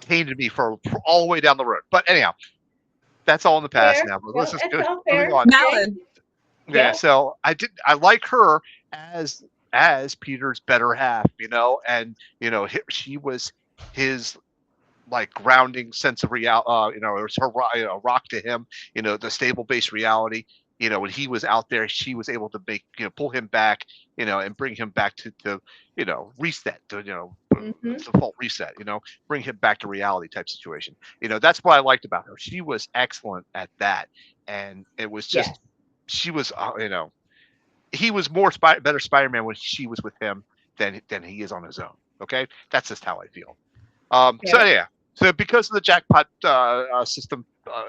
tainted me for all the way down the road. But anyhow, that's all in the past now. But let's just go on. Yeah, so I like her as Peter's better half, you know, and you know she was his like grounding sense of reality. You know, it was her rock to him. You know, the stable base reality. You know, when he was out there, she was able to pull him back. You know, and bring him back to reset. To default reset. You know, bring him back to reality type situation. You know, that's what I liked about her. She was excellent at that, and it was just. Yeah. She was, he was better Spider-Man when she was with him than he is on his own. Okay, that's just how I feel. So because of the jackpot system,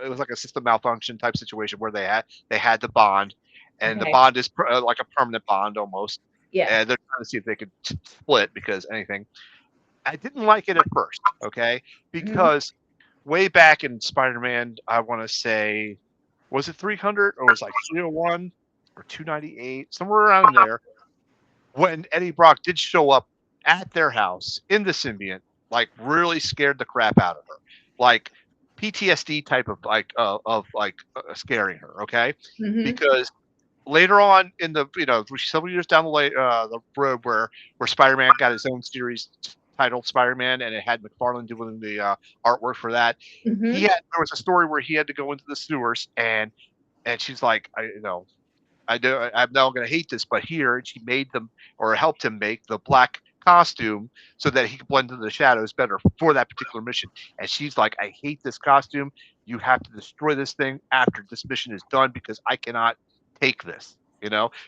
it was like a system malfunction type situation where they had the bond, and the bond is like a permanent bond almost. Yeah, and they're trying to see if they could split because anything. I didn't like it at first, okay, because way back in Spider-Man, I want to say. Was it 300 or was it like 301 or 298, somewhere around there? When Eddie Brock did show up at their house in the symbiote, like really scared the crap out of her, like PTSD type of scaring her. Okay, because later on in the several years down the road where Spider-Man got his own series titled Spider-Man, and it had McFarlane doing the artwork for that. Hmm. There was a story where he had to go into the sewers, and she's like, I'm now going to hate this, but here, and she made them or helped him make the black costume so that he could blend into the shadows better for that particular mission. And she's like, I hate this costume. You have to destroy this thing after this mission is done because I cannot take this.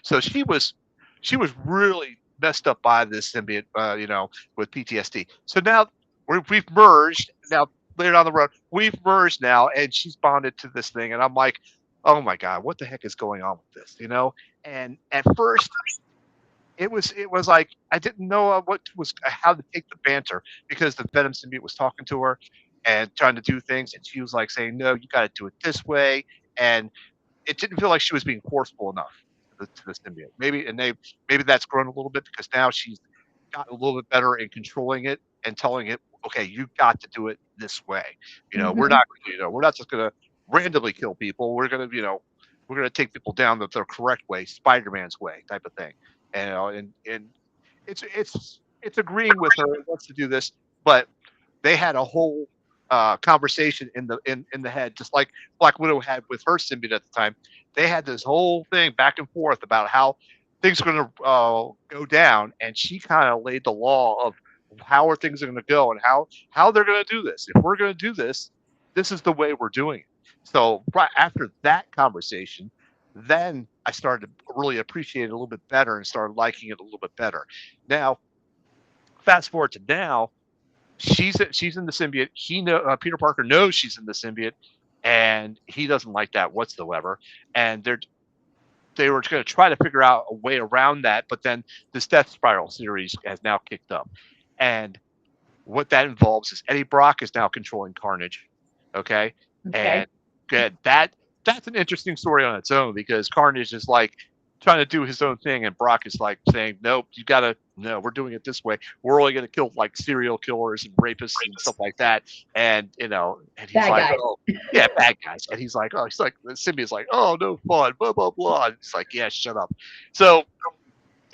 So she was really messed up by this symbiote, with PTSD. So now we've merged. Now later down the road, we've merged now, and she's bonded to this thing, and I'm like, oh my god, what the heck is going on with this? And at first it was like I didn't know what was how to take the banter because the Venom symbiote was talking to her and trying to do things, and she was like saying, no, you got to do it this way, and it didn't feel like she was being forceful enough to the symbiote. Maybe that's grown a little bit because now she's gotten a little bit better in controlling it and telling it, okay, you got to do it this way. Hmm. We're not just gonna randomly kill people. We're gonna take people down the correct way, Spider-Man's way, type of thing. And it's agreeing with her. It wants to do this, but they had a whole conversation in the head, just like Black Widow had with her symbiote at the time. They had this whole thing back and forth about how things are going to go down, and she kind of laid the law of how are things going to go and how they're going to do this. If we're going to do this, this is the way we're doing it. So right after that conversation, then I started to really appreciate it a little bit better and started liking it a little bit better. Now, fast forward to now, she's in the symbiote. Peter Parker knows she's in the symbiote, and he doesn't like that whatsoever. And they were going to try to figure out a way around that, but then this Death Spiral series has now kicked up, and what that involves is Eddie Brock is now controlling Carnage. Okay, Okay. and good that's an interesting story on its own because Carnage is like trying to do his own thing, and Brock is like saying, "Nope, you gotta no, we're doing it this way. We're only gonna kill like serial killers and rapists and stuff like that." And he's Bad like, guys. "Oh, yeah, bad guys." And he's like, the symbiote's like, "Oh, no fun, blah blah blah." And it's like, "Yeah, shut up." So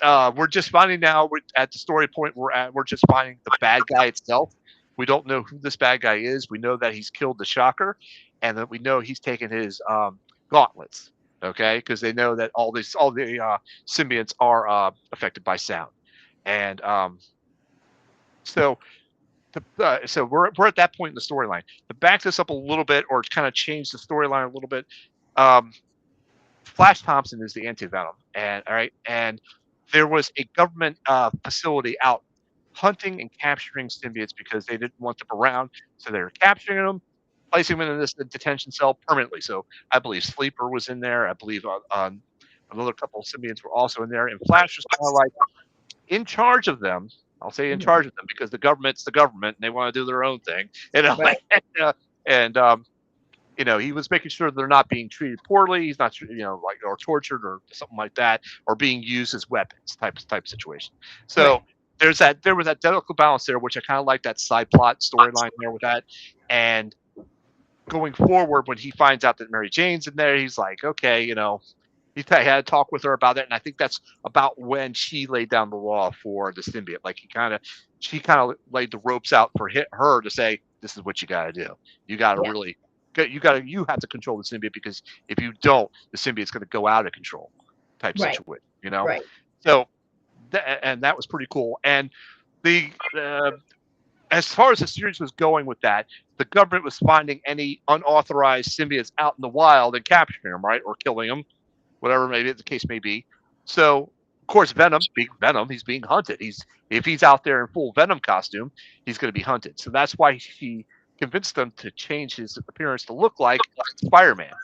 we're just finding now we're at the story point we're at. We're just finding the bad guy itself. We don't know who this bad guy is. We know that he's killed the Shocker, and that we know he's taken his gauntlets. Okay, because they know that all the symbionts are affected by sound, and so so we're at that point in the storyline. To back this up a little bit, or kind of change the storyline a little bit, um, Flash Thompson is the anti-venom, and all right, and there was a government facility out hunting and capturing symbiotes because they didn't want them around, so they were capturing them, placing them in this detention cell permanently. So I believe Sleeper was in there. I believe another couple of symbiotes were also in there, and Flash was kind of like in charge of them. I'll say in Mhm. charge of them because the government's the government and they want to do their own thing, Right. and he was making sure they're not being treated poorly. He's not, like or tortured or something like that, or being used as weapons type situation. So Right. there was that delicate balance there, which I kind of like that side plot storyline there with that. And going forward, when he finds out that Mary Jane's in there, he's like, okay, he had a talk with her about it, and I think that's about when she laid down the law for the symbiote. Like she kind of laid the ropes out for her to say, "This is what you got to do. You got to Yeah. really, you have to control the symbiote because if you don't, the symbiote's going to go out of control." Type Right. situation, Right. So, and that was pretty cool. And the as far as the series was going with that, the government was finding any unauthorized symbiotes out in the wild and capturing them, right, or killing them, whatever maybe the case may be. So, of course, Venom, being Venom, he's being hunted. If he's out there in full Venom costume, he's going to be hunted. So that's why she convinced them to change his appearance to look like Spider-Man.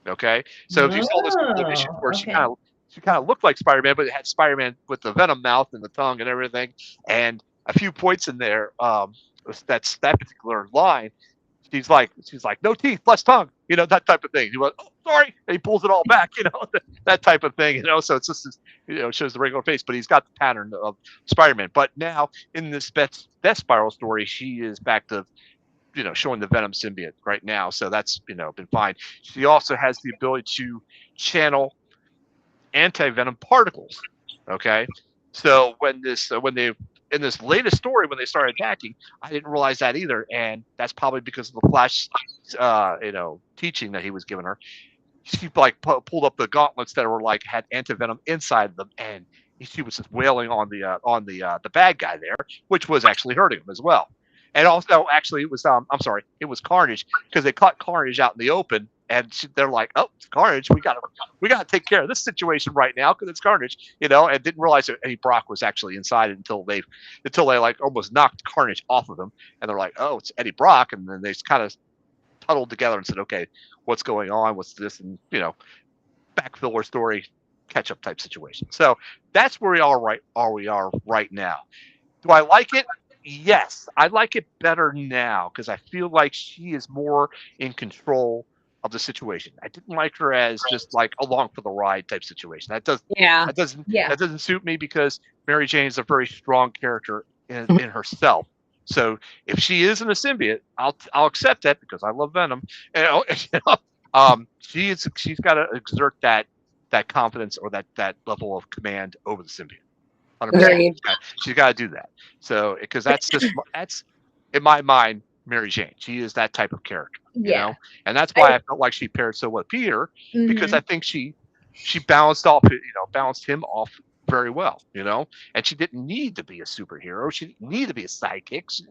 Okay, so if you saw this couple of issues Oh, where okay. she kind of looked like Spider-Man, but it had Spider-Man with the Venom mouth and the tongue and everything, and a few points in there. That's that particular line. She's like, no teeth, less tongue, that type of thing. He went, oh, sorry, and he pulls it all back, that type of thing, So it's just, shows the regular face, but he's got the pattern of Spider-Man. But now in this Death Spiral story, she is back to, showing the Venom symbiote right now. So that's, been fine. She also has the ability to channel anti-venom particles. Okay, so when they in this latest story when they started attacking, I didn't realize that either, and that's probably because of the Flash, teaching that he was giving her. She like pulled up the gauntlets that were like had anti-venom inside of them, and she was just wailing on the bad guy there, which was actually hurting him as well. And also, actually, it was I'm sorry, it was Carnage, because they caught Carnage out in the open, and they're like, "Oh, it's Carnage, we gotta take care of this situation right now because it's Carnage," and didn't realize that Eddie Brock was actually inside it until they like almost knocked Carnage off of him, and they're like, "Oh, it's Eddie Brock," and then they kind of huddled together and said, "Okay, what's going on? What's this?" And backfiller story, catch up type situation. So that's where we are right now. Do I like it? Yes, I like it better now because I feel like she is more in control of the situation. I didn't like her as just like along for the ride type situation. Yeah. That doesn't suit me because Mary Jane is a very strong character in herself. So if she isn't a symbiote, I'll accept that because I love Venom. She's got to exert that confidence or that level of command over the symbiote. 100%. Agreed. She's got to do that. So because that's in my mind Mary Jane. She is that type of character, and that's why I felt like she paired so well with Peter because I think she balanced him off very well, and she didn't need to be a superhero. She didn't need to be a sidekick. She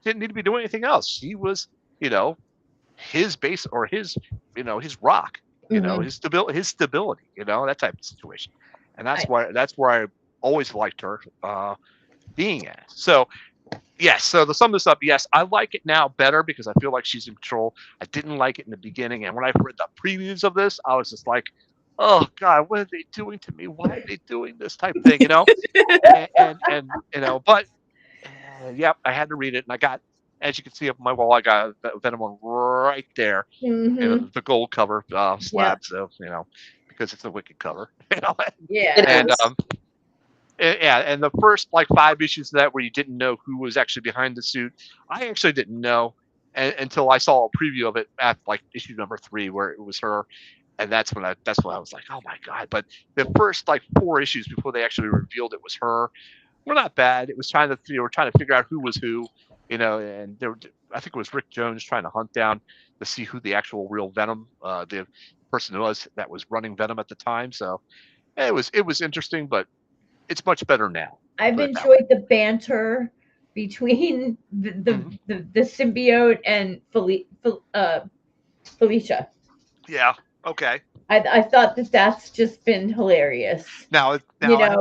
didn't need to be doing anything else. She was, his base or his rock, his stability, that type of situation. And that's where I always liked her being at. So yes, so to sum this up, yes, I like it now better because I feel like she's in control. I didn't like it in the beginning, and when I read the previews of this, I was just like, oh God, what are they doing to me? Why are they doing this type of thing? And but yep, I had to read it, and I got, as you can see up on my wall, I got Venom one right there, the gold cover slab. So because it's a wicked cover, and and the first like 5 issues of that where you didn't know who was actually behind the suit, I actually didn't know until I saw a preview of it at like issue number 3 where it was her, and that's when I was like, oh my God. But the first like 4 issues before they actually revealed it was her were not bad. It was trying to figure out who was who, and I think it was Rick Jones trying to hunt down to see who the actual real Venom, the person was that was running Venom at the time. So it was interesting, but it's much better now. I've enjoyed the banter between the symbiote and Felicia. Yeah. Okay. I thought that's just been hilarious. Now because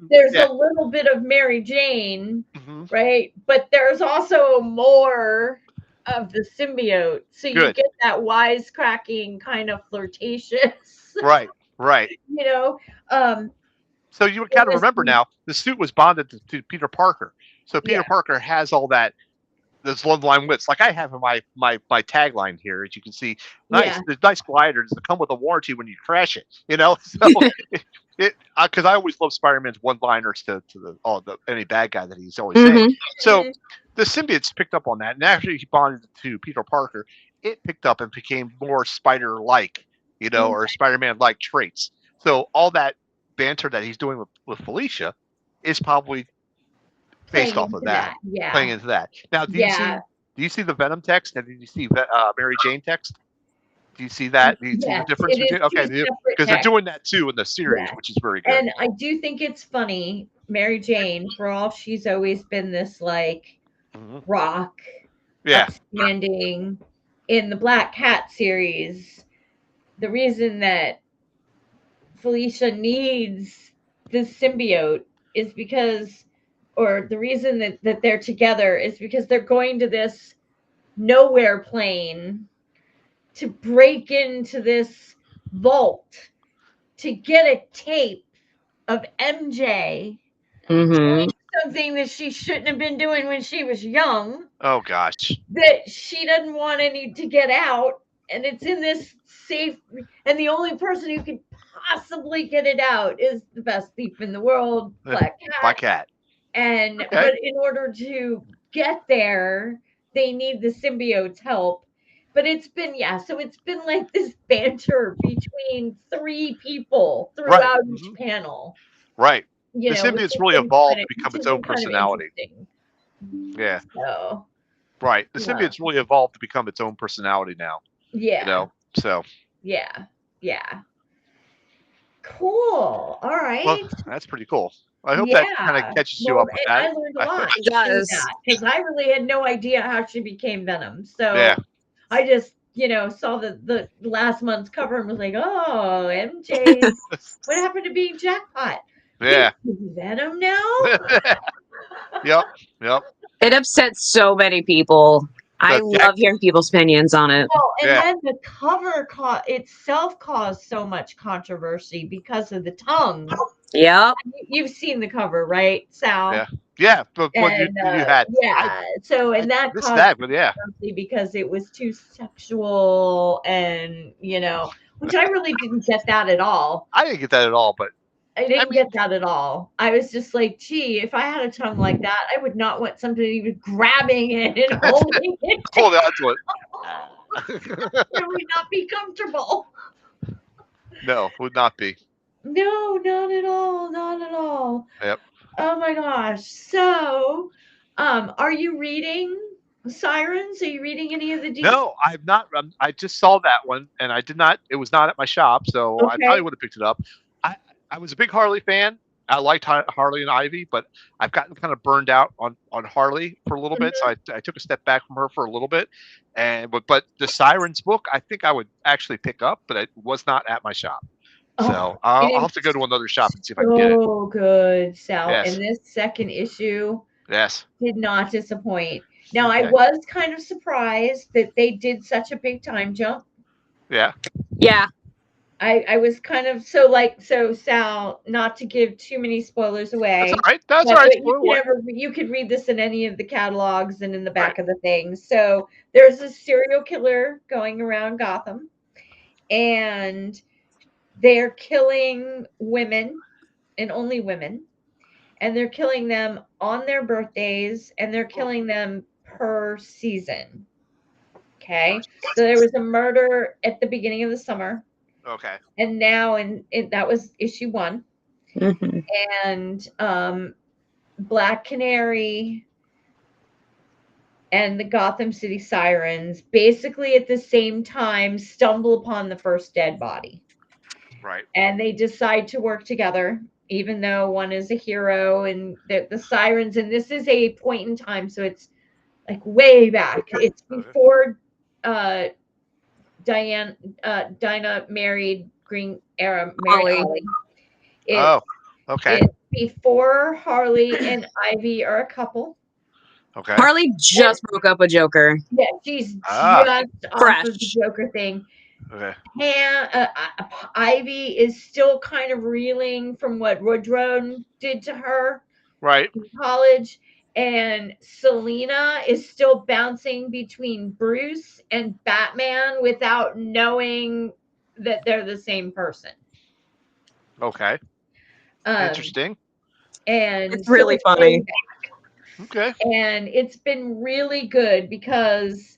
there's a little bit of Mary Jane, right? But there's also more of the symbiote, so you get that wisecracking kind of flirtatious. Right. So you kind of remember now the suit was bonded to Peter Parker. So Peter Parker has all that those love line wits. Like I have in my tagline here, as you can see, there's nice gliders that come with a warranty when you crash it. So because I always love Spider-Man's one-liners to any bad guy that he's always saying. So the symbiotes picked up on that, and after he bonded to Peter Parker, it picked up and became more Spider-like, or Spider-Man-like traits. So all that banter that he's doing with Felicia is probably based off of that, playing into that. Now, do you see the Venom text, and did you see Mary Jane text? Do you see that? Do you see the difference between? Okay, because they're doing that too in the series, which is very good. And I do think it's funny, Mary Jane, for all she's always been this like rock, upstanding in the Black Cat series. The reason that Felicia needs this symbiote is because, or the reason that they're together is because they're going to this nowhere plane to break into this vault to get a tape of MJ doing something that she shouldn't have been doing when she was young. Oh gosh. That she doesn't want any to get out, and it's in this safe, and the only person who could possibly get it out is the best thief in the world, Black Cat. And but in order to get there, they need the symbiote's help. but it's been so it's been like this banter between three people Right. throughout each Mhm. panel, Right. you The know, symbiote's really evolved to become its own personality. interesting. Yeah. So Right. The yeah, symbiote's really evolved to become its own personality now. You yeah, know. So yeah, yeah. Cool. All well, right. that's pretty cool. I hope that kind of Yeah. catches you Well, up with and that. I learned a lot It in does. that because I really had no idea how she became Venom. Yeah. So I just, saw the last month's cover and was like, oh, MJ, what happened to being Jackpot? He's Yeah. Venom now? Yep. Yep. It upsets so many people. I The Jack. love hearing people's opinions on it. Well, and Yeah. then the cover itself caused so much controversy because of the tongue. Yep. You've seen the cover, right, Sal? Yeah. Yeah. But what And you had, so I and that missed caused that, but yeah. controversy because it was too sexual and which I really didn't get that at all. I didn't get that at all, but I I didn't mean, get that at all. I was just like, gee, if I had a tongue like that, I would not want somebody be grabbing it and holding it hold on to it. It would not be comfortable. No, would not be. No, not at all. Not at all. Yep. Oh my gosh. So, are you reading Sirens? Are you reading any of the DC? No, I've not. I just saw that one, and I did not. It was not at my shop, so I Okay. probably would have picked it up. I I was a big Harley fan. I liked Harley and Ivy, but I've gotten kind of burned out on Harley for a little bit, so I took a step back from her for a little bit. And but the Sirens book, I think I would actually pick up, but it was not at my shop. Oh, So it I'll is have to go to another shop and see if I can get it. so good, Sal. Yes. And this second issue Yes. did not disappoint. Now, I Okay. was kind of surprised that they did such a big time jump. Yeah. Yeah. I was kind of so Sal, not to give too many spoilers That's all away, right. That's all but right. you Spoil could away. you could read this in any of the catalogs and in the Right. back of the thing. So there's a serial killer going around Gotham, and they're killing women and only women, and they're killing them on their birthdays, and they're killing them per season. Okay, so there was a murder at the beginning of the summer, Okay. and now that was issue 1, hmm and Black Canary and the Gotham City Sirens basically at the same time stumble upon the first dead body, Right. and they decide to work together, even though one is a hero and the Sirens, and this is a point in time, so it's like way back. It's Okay. before uh Dinah married Ollie. Ollie. It's Oh. Okay. it's before Harley and Ivy are a couple. Okay. Harley just broke up with Joker. Yeah, she's Ah. just off Fresh. of the Joker thing. Okay. Ivy is still kind of reeling from what Woodrow did to her Right. in college, and Selena is still bouncing between Bruce and Batman without knowing that they're the same person. Okay. Um, Interesting. and It's really it's funny. way back. Okay. And it's been really good because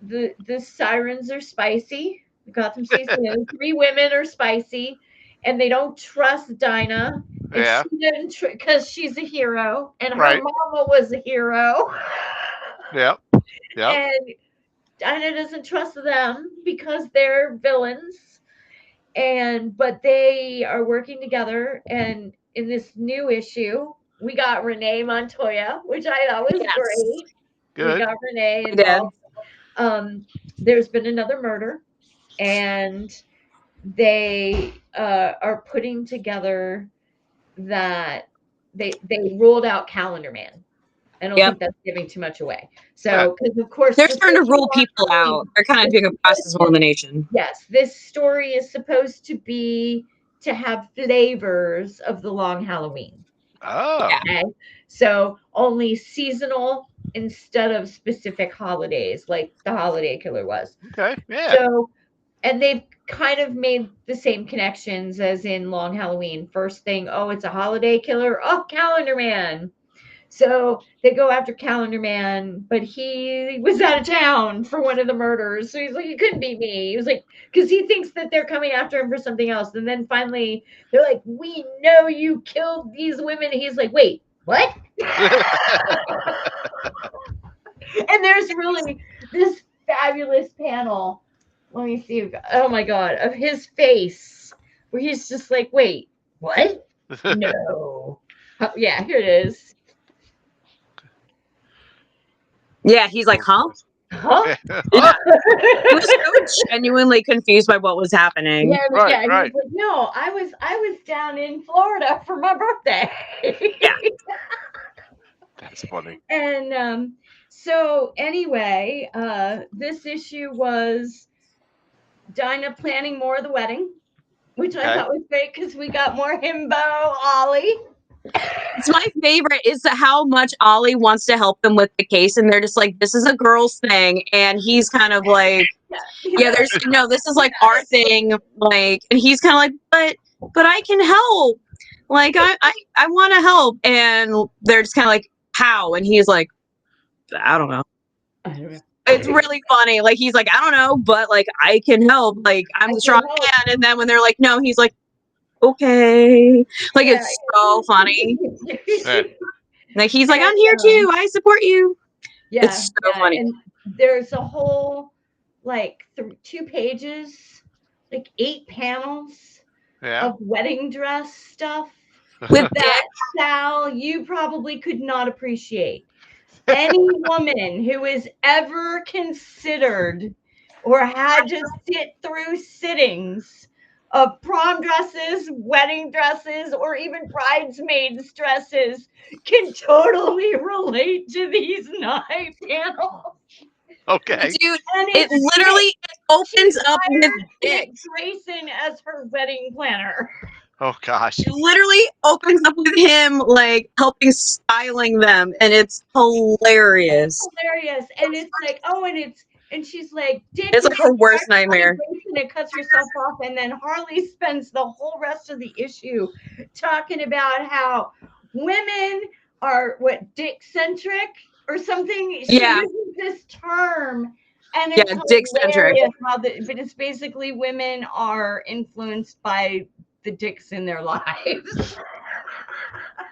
the Sirens are spicy. The Gotham City, 3 women are spicy, and they don't trust Dinah, and Yeah. she didn't because she's a hero, and her Right. mama was a hero, Yep. Yep. and Dinah doesn't trust them because they're villains, but they are working together. And in this new issue, we got Renee Montoya, which I thought was Yes. great. We Good. got Renee We did. involved. There's been another murder, and they are putting together that they ruled out Calendar Man. I don't Yep. think that's giving too much away. Yeah. So, because of course They're the starting to thing rule about people Halloween- out. They're kind of doing a process of elimination. Yes, this story is supposed to be to have flavors of the long Halloween. Oh. Yeah. Okay, so only seasonal instead of specific holidays, like the Holiday Killer was. Okay. Yeah. So, and they've kind of made the same connections as in Long Halloween. First thing, oh, it's a holiday killer. Oh, Calendar Man. So they go after Calendar Man, but he was out of town for one of the murders. So he's like, it couldn't be me. He was like, because he thinks that they're coming after him for something else. And then finally they're like, we know you killed these women. He's like, wait, what? And there's really this fabulous panel. Let me see. Oh my God, of his face where he's just like, wait, what? No. Yeah, here it is. Yeah, he's like, huh? Huh? Yeah. He was so genuinely confused by what was happening. Yeah, Right, yeah. He right. was like, no, I was down in Florida for my birthday. Yeah. That's funny. And so anyway, this issue was Dinah planning more of the wedding, which I Okay. thought was great because we got more himbo Ollie. It's my favorite is how much Ollie wants to help them with the case, and they're just like, this is a girl's thing, and he's kind of like, yeah, there's no, this is like our thing, like, and he's kind of like, but I can help, like, I want to help, and they're just kind of like, how, and he's like, I don't know. I don't know. It's really funny. Like, he's like, I don't know, but like, I can help. Like, I'm the strong man. And then when they're like, no, he's like, okay. Like, Yeah. it's so funny. Yeah. Like, he's like, I'm here too. I support you. Yeah, It's so funny. And there's a whole like 2 pages, like 8 panels Yeah. of wedding dress stuff With that Sal, you probably could not appreciate. Any woman who is ever considered or had to sit through sittings of prom dresses, wedding dresses, or even bridesmaids dresses can totally relate to these 9 panels. Okay. Dude, And it literally opens up with Dick Dick. Grayson as her wedding planner. Oh gosh. It literally opens up with him, like, helping styling them. And it's hilarious. Hilarious. And it's like, oh, and she's like, Dick, It's like her worst Harley nightmare. Grayson, and cuts herself off. And then Harley spends the whole rest of the issue talking about how women are what Dick centric or something. She Yeah. uses this term, and Yeah, it's Dick-centric. hilarious but it's basically women are influenced by the dicks in their lives.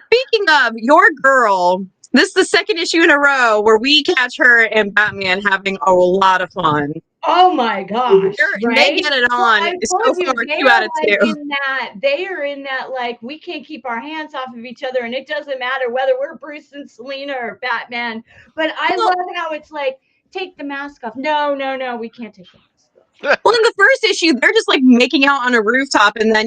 Speaking of your girl, this is the second issue in a row where we catch her and Batman having a lot of fun. Oh my gosh! They Right? get it on. I It's told so you, far, they 2 are out of like 2. in that. They are in that like we can't keep our hands off of each other, and it doesn't matter whether we're Bruce and Selena or Batman. But I love how it's like take the mask off. No, we can't take the mask off. Well, in the first issue, they're just like making out on a rooftop, and then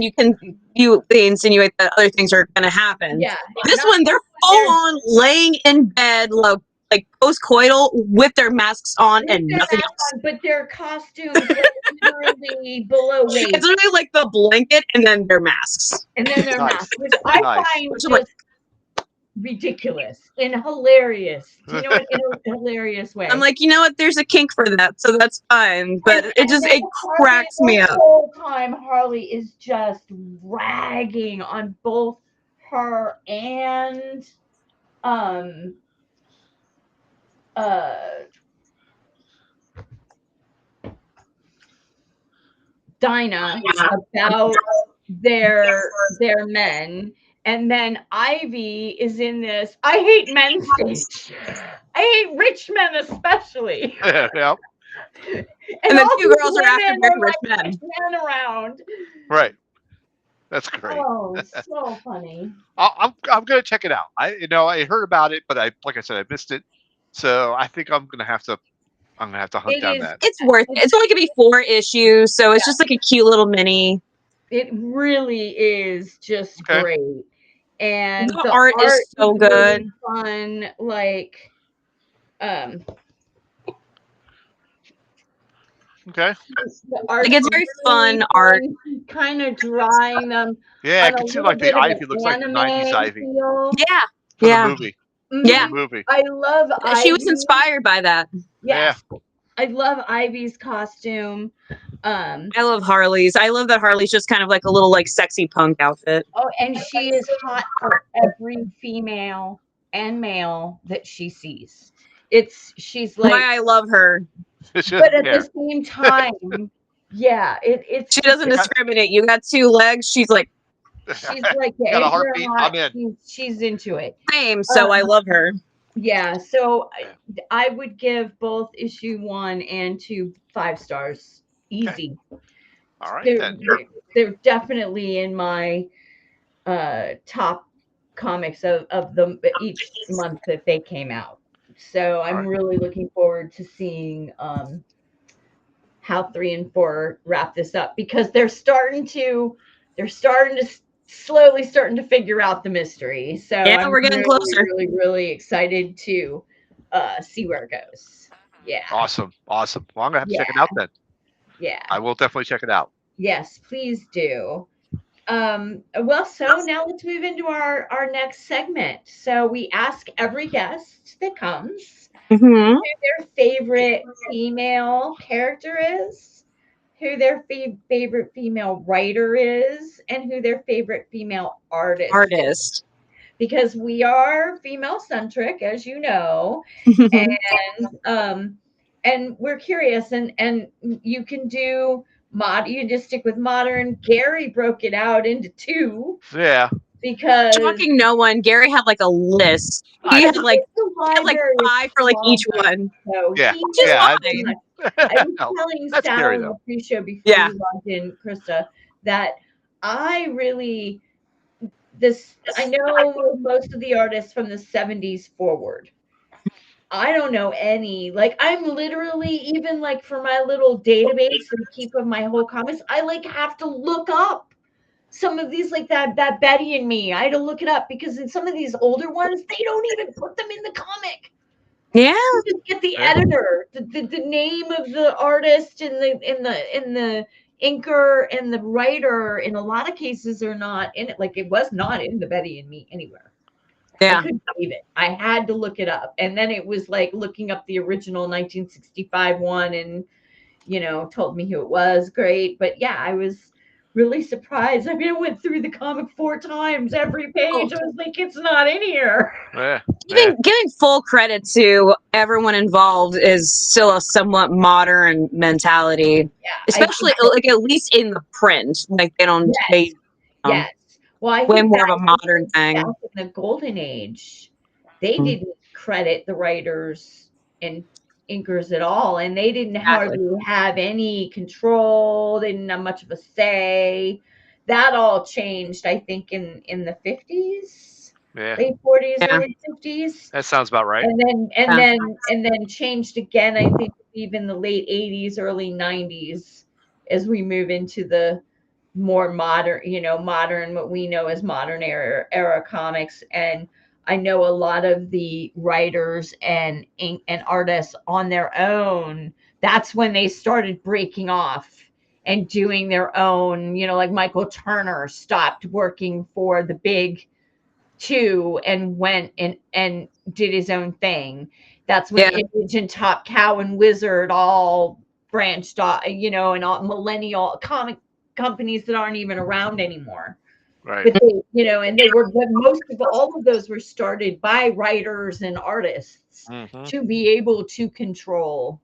they insinuate that other things are going to happen. Yeah. This one, they're full on laying in bed, like post-coital with their masks on With and their nothing mask else. on, but their costumes are literally below waist, It's literally like the blanket and then their masks. and then their Nice. masks, which I Nice. find Which is like, just ridiculous and hilarious. Do you know what? In a hilarious way. I'm like, you know what? There's a kink for that, so that's fine. But it cracks me up. The whole time Harley is just ragging on both her and Dinah about their men. And then Ivy is in this. I hate men stage. I hate rich men especially. Yeah. And then all 2 these girls are after women very are rich like men. men around. Right. That's great. Oh, so funny. I'm gonna check it out. I heard about it, but like I said, I missed it. So I think I'm gonna have to hunt down that. It's worth it. It's only gonna be 4 issues, so it's just like a cute little mini. It really is just Okay. great. And The art is so good. Really fun, like Okay. the art Like, it's very fun art. kind of drawing them. Yeah, I on a can see little like bit the of Ivy an looks like the anime 90s Ivy feel. Yeah. from Yeah. the movie. Yeah. From the movie. I love She was Ivy. inspired by that. Yes. I love Ivy's costume. I love Harley's. I love that Harley's just kind of like a little like sexy punk outfit. Oh, and she is hot for every female. and male that she sees. She's Why like, I love her. She but doesn't at the care. same time, yeah, it's She doesn't discriminate. You got 2 legs. She's like, she's like, yeah, Got a if you're heartbeat, hot, I'm in. she's into it. same. So I love her. Yeah, so Yeah. I would give both issue 1 and 2 5 stars. Easy. All right They're, then. they're definitely in my top comics of them each month that they came out. So I'm right. really looking forward to seeing how 3 and 4 wrap this up, because they're starting to slowly starting to figure out the mystery. So Yeah, I'm we're getting really, closer. really, really excited to see where it goes. Yeah. Awesome. Awesome. Well, I'm gonna have to Yeah. check it out then. Yeah. I will definitely check it out. Yes, please do. Well, so now let's move into our next segment. So we ask every guest that comes Hmm. their favorite female character is, who their favorite female writer is, and who their favorite female artist is. Artist. Because we are female centric, as you know, and we're curious, and you can do you can just stick with modern. Gary broke it out into 2 Yeah. because Shocking no one. Gary had like a list. He had like the like library is 5 for like small each enough, one. so Yeah. he Which is Yeah. fine. I was No, telling that's Sal scary in the though. pre-show before Yeah. you logged in, Krista, that I really I know most of the artists from the 70s forward. I don't know any. Like, I'm literally, even like for my little database that I keep of my whole comics, I like have to look up some of these, like that Betty and Me. I had to look it up because in some of these older ones, they don't even put them in the comic. Yeah. You just get the Yeah. editor, the name of the artist, and the inker and the writer. In a lot of cases, are not in it. Like, it was not in the Betty and Me anywhere. I Yeah. couldn't believe it. I had to look it up. And then it was like looking up the original 1965 one, and, told me who it was. Great. But yeah, I was really surprised. I mean, I went through the comic 4 times, every page. I was like, it's not in here. Yeah. Yeah. Giving full credit to everyone involved is still a somewhat modern mentality, Yeah. especially like at least in the print. Like they Yes. Well, I way think more back, of a modern thing. back in the golden age, they Mm. didn't credit the writers and inkers at all, and they didn't Exactly. hardly have any control. They didn't have much of a say. That all changed, I think, in the 50s, Yeah. late 40s, Yeah. early 50s, That sounds about right. and then changed again. I think even the late 80s, early 90s, as we move into the more modern, what we know as modern era comics. And I know a lot of the writers and artists on their own, that's when they started breaking off and doing their own, like Michael Turner stopped working for the big 2 and went and did his own thing. That's when Yeah. Image and Top Cow and Wizard all branched off, and all millennial comic companies that aren't even around anymore. Right. But but most of all of those were started by writers and artists Mm-hmm. to be able to control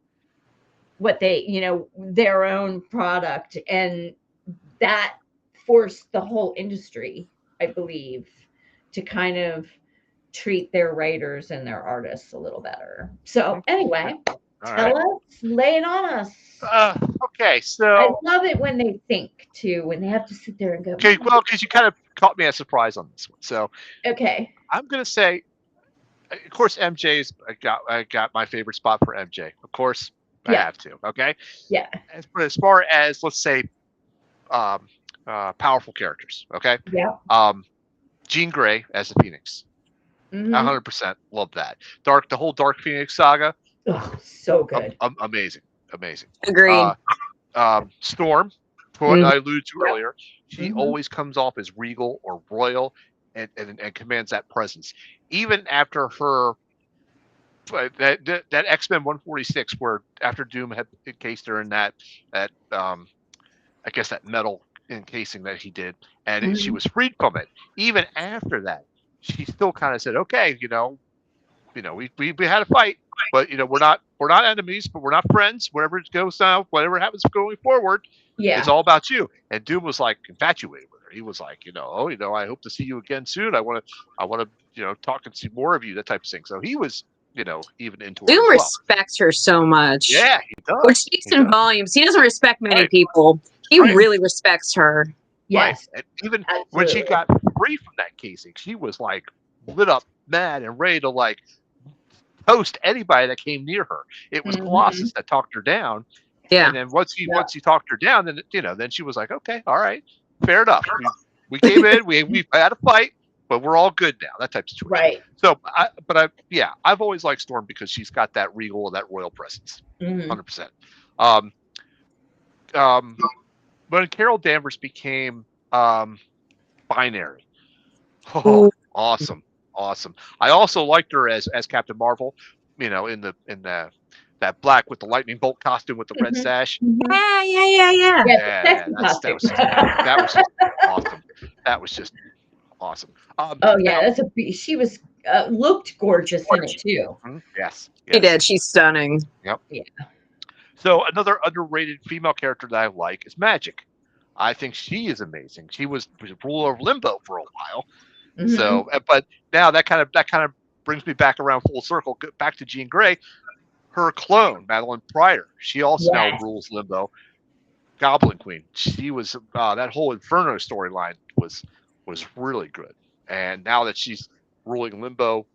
what their own product, and that forced the whole industry, I believe, to kind of treat their writers and their artists a little better. So anyway, All tell right. us, lay it on us. Okay. I So, love it when they think too, when they have to sit there and go, okay. Well, because you kind of caught me a surprise on this one. So okay, I'm gonna say, of course, MJ's. I got my favorite spot for MJ. Of course, I yeah, have to. Okay. yeah, As far as, let's say, um, powerful characters. Okay. yeah, Jean Grey as the Phoenix. hmm 100% love that. The whole Dark Phoenix saga. oh, so good. Amazing. Amazing. Agreed. Storm, what Mhm. I alluded to Yep. earlier, she Mhm. always comes off as regal or royal, and commands that presence. Even after her that X-Men 146, where after Doom had encased her in that I guess that metal encasing that he did, and she Mhm. was freed from it. Even after that, she still kind of said, okay, we had a fight, but we're not enemies, but we're not friends. Whatever it goes now, whatever happens going forward, Yeah. it's all about you. And Doom was like infatuated with her. He was like, I hope to see you again soon. I want to talk and see more of you, that type of thing. So he was, even into her Doom as well. respects her so much. Yeah, he does. Which speaks in volumes. He doesn't respect many Right. people. He Right. really respects her. Yes. Right. And even absolutely. when she got free from that casing, she was like lit up, mad, and ready to like toast anybody that came near her. It was Colossus that talked her down. Yeah. And then once he talked her down, then she was like, okay, all right, fair enough. We came in, we had a fight, but we're all good now. That type of situation. Right. So, I've always liked Storm because she's got that regal and that royal presence, 100%. When Carol Danvers became binary, awesome. I also liked her as Captain Marvel, in that black with the lightning bolt costume with the red sash. Yeah. Yeah, that was just awesome. That was just awesome. Oh yeah, she was looked gorgeous in it too. Yes, She did. She's stunning. Yep. Yeah. So another underrated female character that I like is Magic. I think she is amazing. She was ruler of Limbo for a while. So, but now that kind of brings me back around full circle, back to Jean Grey. Her clone, Madeline Pryor, she also now rules Limbo. Goblin Queen. She was that whole Inferno storyline was really good. And now that she's ruling Limbo,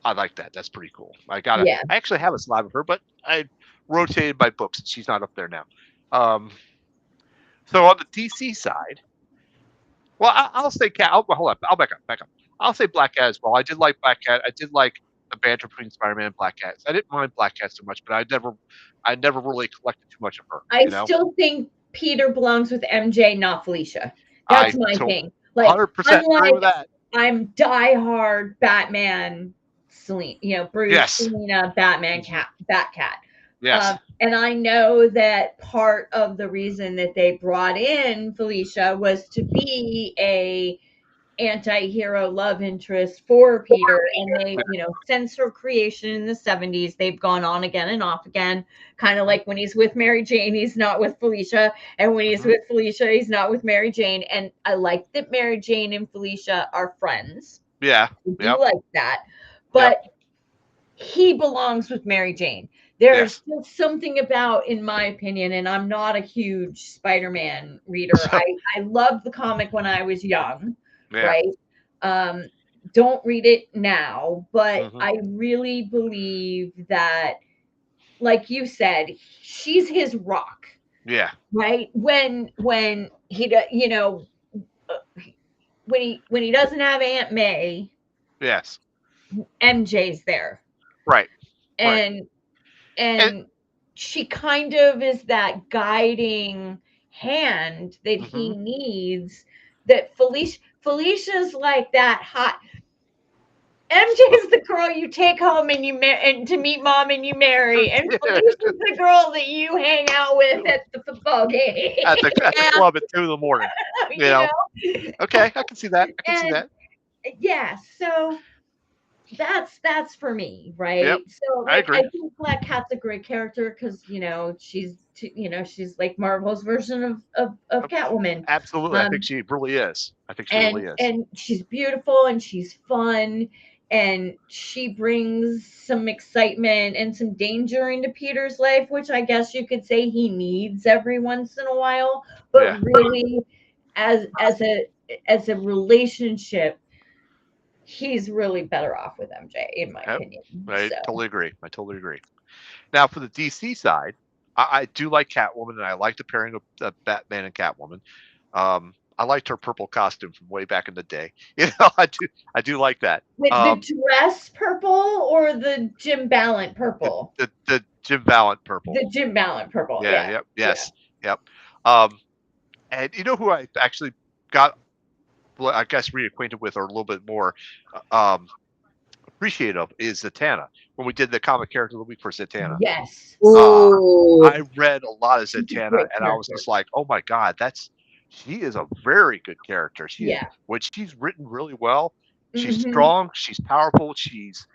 I like that. That's pretty cool. I actually have a slab of her, but I rotated my books. She's not up there now. So on the DC side, well, I'll say Cat. Hold on. I'll back up. I'll say Black Cat as well. I did like Black Cat. I did like the banter between Spider-Man and Black Cat. I didn't mind Black Cat so much, but I never really collected too much of her. I still think Peter belongs with MJ, not Felicia. That's my thing. Like 100% agree with that. I'm diehard Batman, Bruce, Selina, Batman, Batcat. Yes. And I know that part of the reason that they brought in Felicia was to be a anti-hero love interest for Peter, and they since her creation in the 70s they've gone on again and off again, kind of like when he's with Mary Jane he's not with Felicia, and when he's with Felicia he's not with Mary Jane. And I like that Mary Jane and Felicia are friends. I do like that, but he belongs with Mary Jane. There's still something about, in my opinion, and I'm not a huge Spider-Man reader. I loved the comic when I was young. Right. Don't read it now, but I really believe that, like you said, she's his rock. Yeah. Right. When he when he doesn't have Aunt May. Yes. MJ's there. Right. And she kind of is that guiding hand that he needs. That Felicia's like that hot. MJ's the girl you take home and and to meet mom and you marry, and Felicia's the girl that you hang out with at the football game, at the club at 2 a.m. You know? Okay, I can see that. Yeah, so that's for me, right? Yep, so I agree. I think Black Cat's a great character because she's like Marvel's version of Catwoman. Absolutely, I think she really is. And she's beautiful and she's fun, and she brings some excitement and some danger into Peter's life, which I guess you could say he needs every once in a while. But really, as a relationship, he's really better off with MJ, in my opinion. I totally agree. Now, for the DC side, I do like Catwoman, and I like the pairing of Batman and Catwoman. I liked her purple costume from way back in the day. I do like that. With the dress purple or the Jim Ballant purple? The Jim Ballant purple. The Jim Ballant purple. Yeah. Yep. And you know who I actually got, I guess, reacquainted with, or a little bit more appreciative of, is Zatanna. When we did the comic character of the week for Zatanna. Yes. I read a lot of Zatanna, and I was just like, oh my God, she is a very good character. When she's written really well, She's Mhm. strong. She's powerful. She's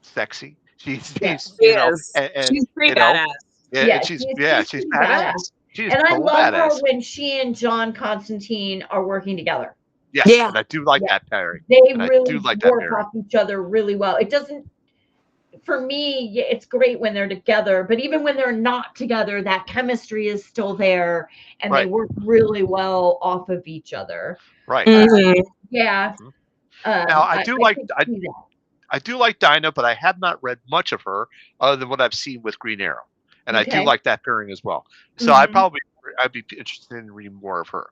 sexy. Yeah. She's She is. and She's pretty you know, badass. and Yeah, she's she's she's pretty badass. badass. She is And I total love her badass. when she and John Constantine are working together. Yes, Yeah. and I do like Yeah. that pairing. They And I do really like that work pairing. off each other really well. It doesn't, for me, yeah, it's great when they're together, but even when they're not together, that chemistry is still there and they Right, work really well off of each other. right. Mhm. Yeah, Mhm. Now I can see that. I do like Dinah, but I have not read much of her other than what I've seen with Green Arrow, and I do Okay. like that pairing as well. So Hmm. I'd be interested in reading more of her.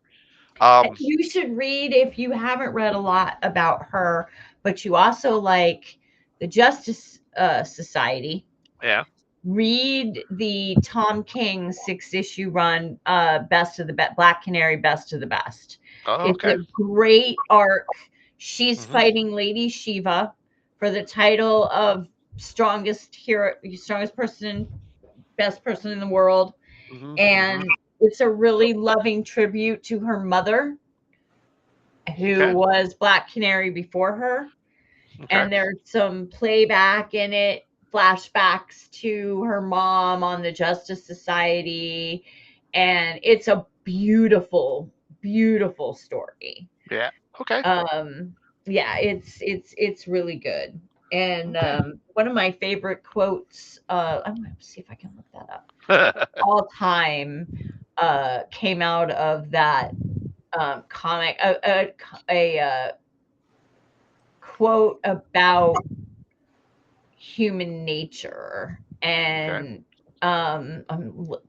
Um, You should read if you haven't read a lot about her, but you also like the Justice Society. yeah. Read the Tom King 6 issue run, Best of the Black Canary, Best of the Best. Oh, It's okay. a great arc. She's Hmm. fighting Lady Shiva for the title of strongest hero, strongest person, best person in the world. Hmm. Hmm. And it's a really loving tribute to her mother, who Okay. was Black Canary before her. Okay. And there's some playback in it, flashbacks to her mom on the Justice Society, and it's a beautiful, beautiful story. Yeah. Okay. Um, yeah, it's really good. And Okay. one of my favorite quotes, I'm gonna see if I can look that up. All time, came out of that comic, a quote about human nature. Okay. And I'm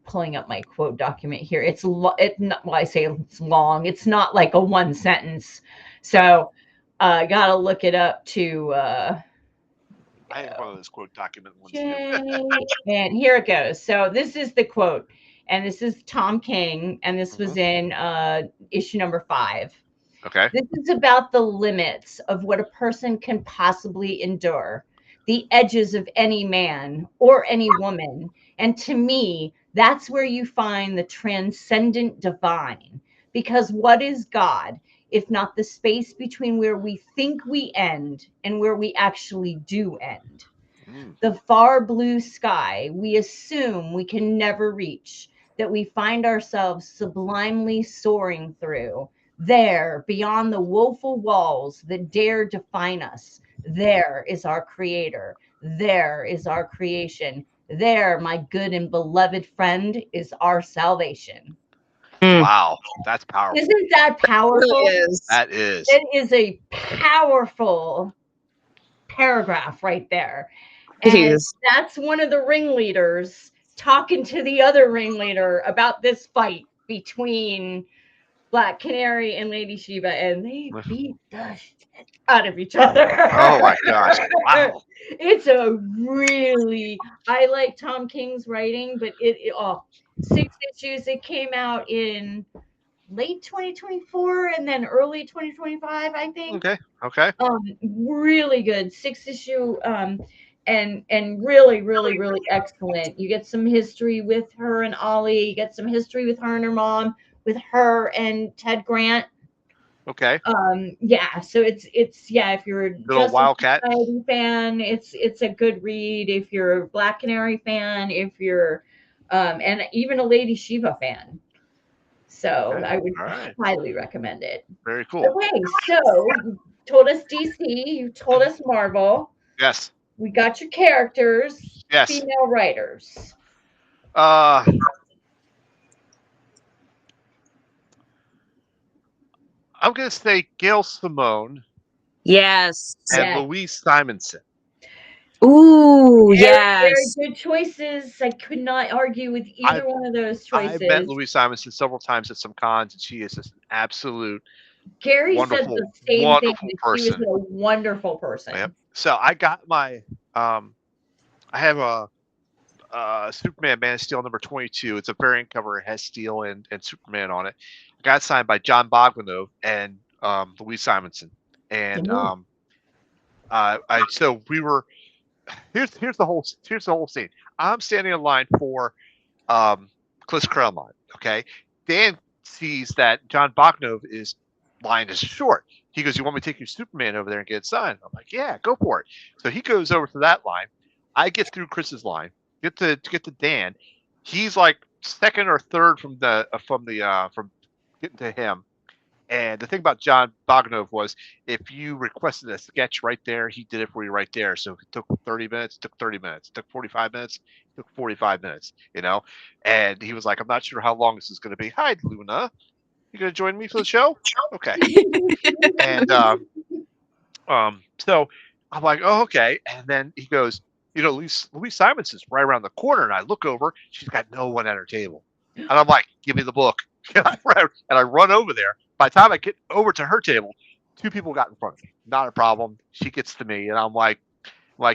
pulling up my quote document here. It not, well, I say it's long, it's not like a one sentence, so I gotta look it up to I have one of those quote document ones too. Jay. And here it goes. So this is the quote, and this is Tom King, and this Hmm. was in issue number 5. Okay. This is about the limits of what a person can possibly endure, the edges of any man or any woman. And to me, that's where you find the transcendent divine. Because what is God if not the space between where we think we end and where we actually do end? Mm. The far blue sky we assume we can never reach, that we find ourselves sublimely soaring through. There, beyond the woeful walls that dare define us, there is our Creator. There is our creation. There, my good and beloved friend, is our salvation. Mm. Wow, that's powerful. Isn't that Really powerful? is. That is. It is a powerful paragraph right there. It And is. that's one of the ringleaders talking to the other ringleader about this fight between Black Canary and Lady Shiva, and they beat the shit out of each other. Oh my gosh! Wow. It's a really, I like Tom King's writing, but 6 issues. It came out in late 2024 and then early 2025, I think. Okay. Okay. Really good 6 issue, and really, really, really excellent. You get some history with her and Ollie. You get some history with her and her mom, with her and Ted Grant. Okay. Yeah, so it's yeah, if you're a Little Justice Wildcat. Society fan, it's a good read. If you're a Black Canary fan, if you're and even a Lady Shiva fan, so Okay. I would All right. highly recommend it. Very cool. Okay, so you told us DC, you told us Marvel. Yes. We got your characters, Yes. female writers. Uh, I'm gonna say Gail Simone Yes. and Yes. Louise Simonson. Ooh, Very, very yes. good choices. I could not argue with I've either one of those I've met choices. Louise Simonson several times at some cons, and she is just an absolute Gary said wonderful, the same thing, wonderful that she was person. a wonderful Yep. person. So I got my I have a Superman Man of Steel number 22. It's a variant cover. It has Steel and Superman on it. I got it signed by John Bogdanove and Louise Simonson. And so we were here's the whole scene. I'm standing in line for Cliff's Crown line. Okay, Dan sees that John Bogdanove is line is short. He goes, "You want me to take your Superman over there and get it signed?" I'm like, "Yeah, go for it." So he goes over to that line. I get through Chris's line, get to Dan. He's like second or third from getting to him. And the thing about John Bogdanove was, if you requested a sketch right there, he did it for you right there. So if it took 30 minutes, it took 30 minutes. It took 45 minutes, it took 45 minutes, And he was like, "I'm not sure how long this is going to be. Hi, Luna. You going to join me for the show?" Okay. And so I'm like, "Oh, okay." And then he goes, Louise Simonson's right around the corner. And I look over, she's got no one at her table. And I'm like, "Give me the book." And I run over there. By the time I get over to her table, two people got in front of me. Not a problem. She gets to me, and I'm like,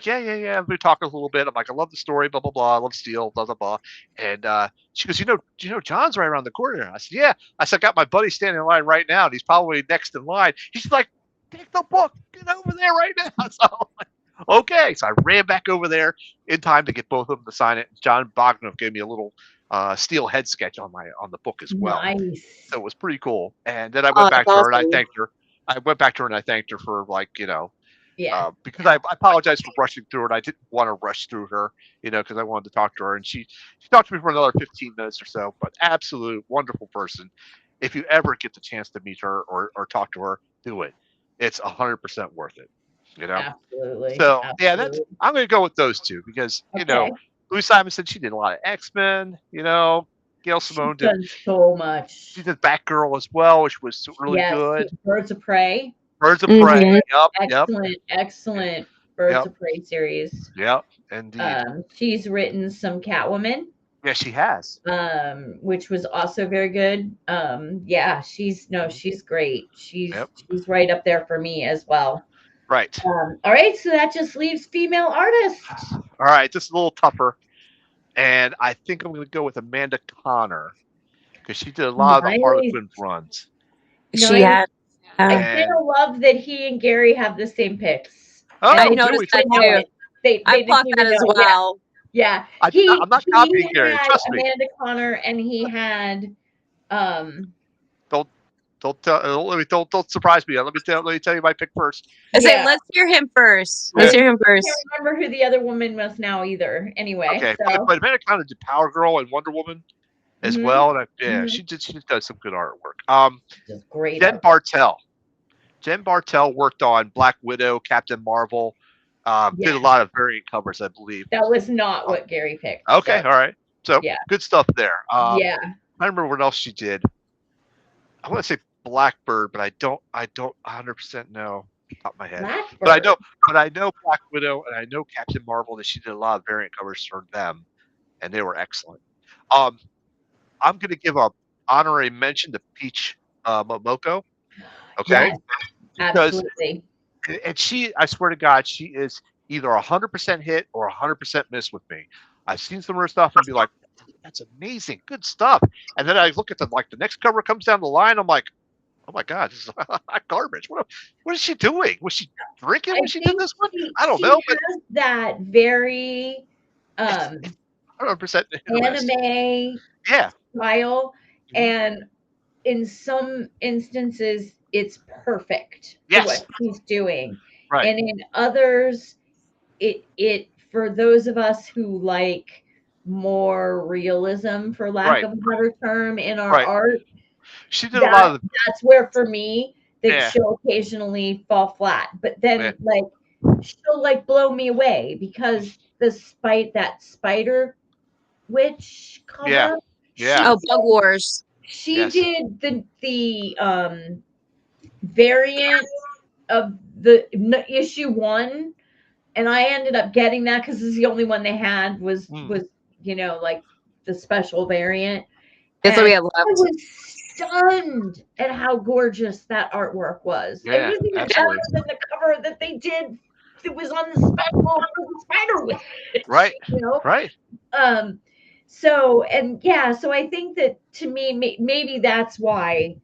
"Yeah, yeah, yeah." We talk a little bit. I'm like, "I love the story, blah blah blah. I love Steel, blah blah blah." And she goes, John's right around the corner." I said, "Yeah." I said, "I got my buddy standing in line right now, and he's probably next in line." He's like, "Take the book. Get over there right now." So I'm like, okay. So I ran back over there in time to get both of them to sign it. John Bogdanove gave me a little Steel head sketch on the book as well. Nice. So it was pretty cool. And then I Oh, went back that's to her and I awesome. thanked her. I went back to her and I thanked her for Yeah. because I apologized for rushing through it. I didn't want to rush through her, because I wanted to talk to her, and she talked to me for another 15 minutes or so. But absolute wonderful person. If you ever get the chance to meet her or talk to her, do it. It's 100% worth it. Absolutely. So yeah, Absolutely. I'm going to go with those two because Okay. Louis Simon said she did a lot of X-Men. Gail Simone She's done so much. she did Batgirl as well, which was really Yes. good. Birds of Prey. Birds of Mhm. Prey. Yep. Excellent Birds Yep. of Prey series. Yep. Indeed. She's written some Catwoman, Yeah, she has. which was also very good. Yeah, she's great. Yep. She's right up there for me as well. Right. All right, so that just leaves female artists. All right. This is a little tougher. And I think I'm going to go with Amanda Connor because she did a lot of the Harley Nice. Quinn runs. She Nice. had. I And- kind of love that he and Gary have the same picks. Oh, I do noticed we? that Know too. it. They I didn't clocked that even as know. well. Yeah. I'm not copying Gary. Had Trust me. Amanda Connor, and he had Don't surprise me. Let me tell you my pick first. I say, Yeah. let's hear him first. Yeah. Let's hear him I first. can't remember who the other woman was now either. Anyway, Okay, so but Amanda Connor did Power Girl and Wonder Woman as Mhm. well, and Mhm. she just does some good artwork. just great. Jen art. Bartel. Jen Bartel worked on Black Widow, Captain Marvel. Did a lot of variant covers, I believe. That was not what Gary picked. Okay, so, all right. So Yeah. good stuff there. yeah. I remember what else she did. I want to say Blackbird, but I don't 100% know off the top of my head. Blackbird. But I know Black Widow and I know Captain Marvel that she did a lot of variant covers for them, and they were excellent. I'm going to give a honorary mention to Peach Momoko. Okay, Yes, because absolutely. and I swear to God, she is either 100% hit or 100% miss with me. I've seen some of her stuff and be like, "That's amazing, good stuff." And then I look at the next cover comes down the line. I'm like, "Oh my God, this is garbage. What is she doing? Was she drinking when she did this one? I don't know." But Has that very 100% anime Yeah. style, Mhm. and in some instances, it's perfect for Yes. what he's doing, Right. and in others, it for those of us who like more realism, for lack Right. of a better term, in our Right. art, She did a lot of the that's where for me that Yeah. she'll occasionally fall flat, but then Yeah. like she'll blow me away because that spider witch cover. Yeah. Yeah. Oh, Bug Wars. She Yes. did the variant of the issue 1, and I ended up getting that because this is the only one they had was like the special variant. That's what we have I left. was stunned at how gorgeous that artwork was. Yeah, It was even absolutely. better than the cover that they did. It was on the special for the spider witch. Right. Right. So I think that to me, maybe that's why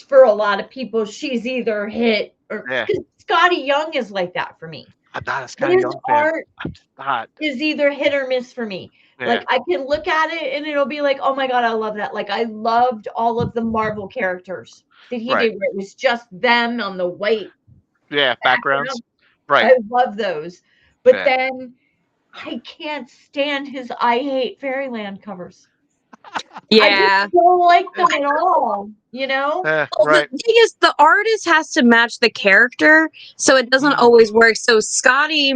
for a lot of people, she's either hit or because Scotty Young is like that for me. I'm not a Scotty His Young fan. art I'm just not. is either hit or miss for me. Yeah. Like I can look at it and it'll be like, oh my God, I love that. Like I loved all of the Marvel characters. that he Right. did where it was just them on the white Yeah, backgrounds. background. Right. I love those. But Yeah. then I can't stand his I Hate Fairyland covers. I just Yeah. don't like them at all, you know? Well, Right. the thing is, the artist has to match the character, so it doesn't Mm. always work. So Scotty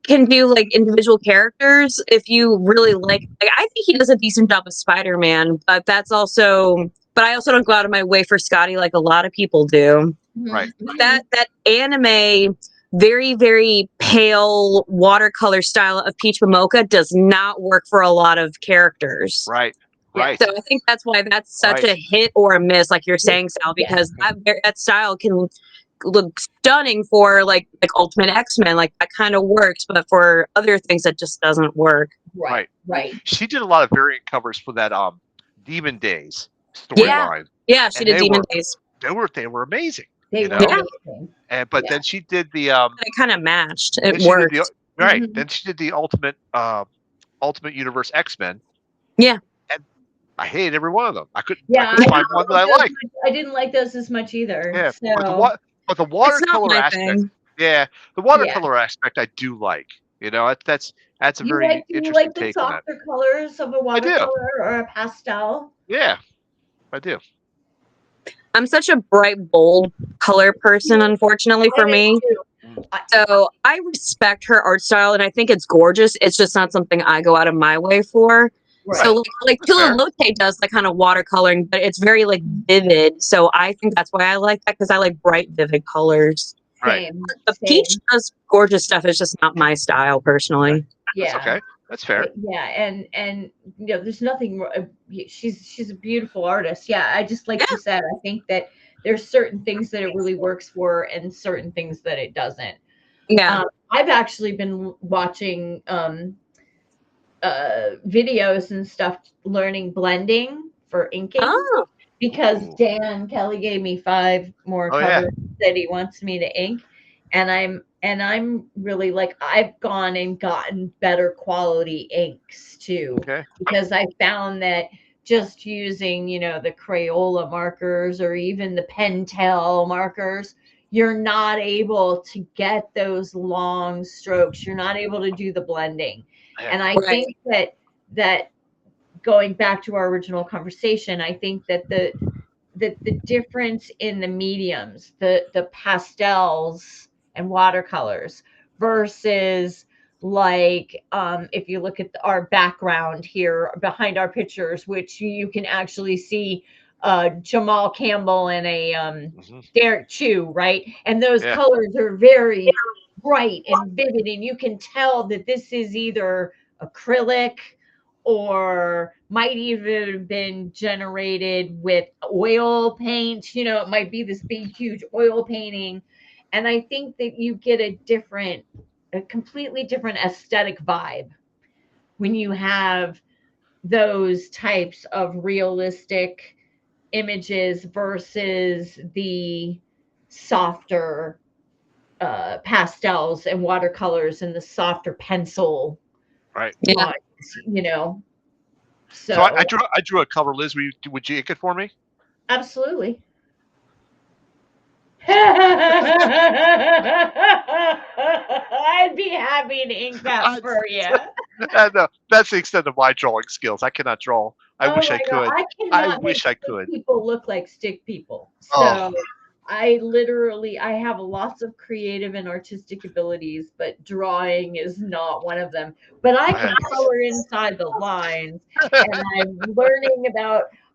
can do like individual characters if you really like I think he does a decent job of Spider-Man, but that's also but I also don't go out of my way for Scotty like a lot of people do. Right. That anime very very pale watercolor style of Peach Momoka does not work for a lot of characters. Right. Yeah. Right. So I think that's why that's such Right. a hit or a miss, like you're saying, Sal, Yeah. because that style can look stunning for like Ultimate X-Men, like that kind of works, but for other things that just doesn't work. Right. Right. She did a lot of variant covers for that Demon Days Yeah. storyline. Yeah, she And did they Demon were Days. they were amazing. They You were know? amazing. But Yeah. then she did the But it kind of matched. It then she did worked. the right. Mhm. Then she did the Ultimate Universe X-Men. Yeah. And I hated every one of them. I couldn't Yeah, find one that I liked. I didn't like those as much either. Yeah. So But the It's not watercolor my aspect, thing. yeah, the watercolor aspect I do like. You know, that's a very do you interesting like the take on that. softer colors of a I do. watercolor or a pastel? Yeah, I do. I'm such a bright, bold color person, unfortunately for I do me. too. So I respect her art style and I think it's gorgeous. It's just not something I go out of my way for. Right. So like That's fair. Tula Lote does that kind of watercoloring, but it's very like vivid. So I think that's why I like that because I like bright, vivid colors. Right. Same. The Same. Peach does gorgeous stuff. It's just not my style personally. That's Yeah. okay. That's fair. Yeah, and you know, there's nothing. She's a beautiful artist. Yeah, I just like you said. I think that there's certain things that it really works for, and certain things that it doesn't. Yeah. I've actually been watching videos and stuff, learning blending for inking. Oh. Because Ooh. Dan Kelly gave me 5 more Oh, yeah. covers that he wants me to ink, and I'm really like I've gone and gotten better quality inks too, Okay. because I found that just using, you know, the Crayola markers or even the Pentel markers, you're not able to get those long strokes. You're not able to do the blending. Yeah. And I Right. think that going back to our original conversation, I think that the difference in the mediums, the pastels and watercolors versus like if you look at our background here behind our pictures, which you can actually see Jamal Campbell and a Mhm. Derek Chew, right? And those Yeah. colors are very bright and vivid, and you can tell that this is either acrylic or might even have been generated with oil paint. You know, it might be this big, huge oil painting. And I think that you get a completely different aesthetic vibe when you have those types of realistic images versus the softer pastels and watercolors and the softer pencil Right. Yeah. lines, you know. So I drew a cover. Liz, would you ink it for me? Absolutely. I'd be happy to ink that for you. No, that's the extent of my drawing skills. I cannot draw. I Oh wish my I God, could. I I cannot make wish I stick could. people look like stick people. Oh. So I have lots of creative and artistic abilities, but drawing is not one of them. But I can color inside the lines, and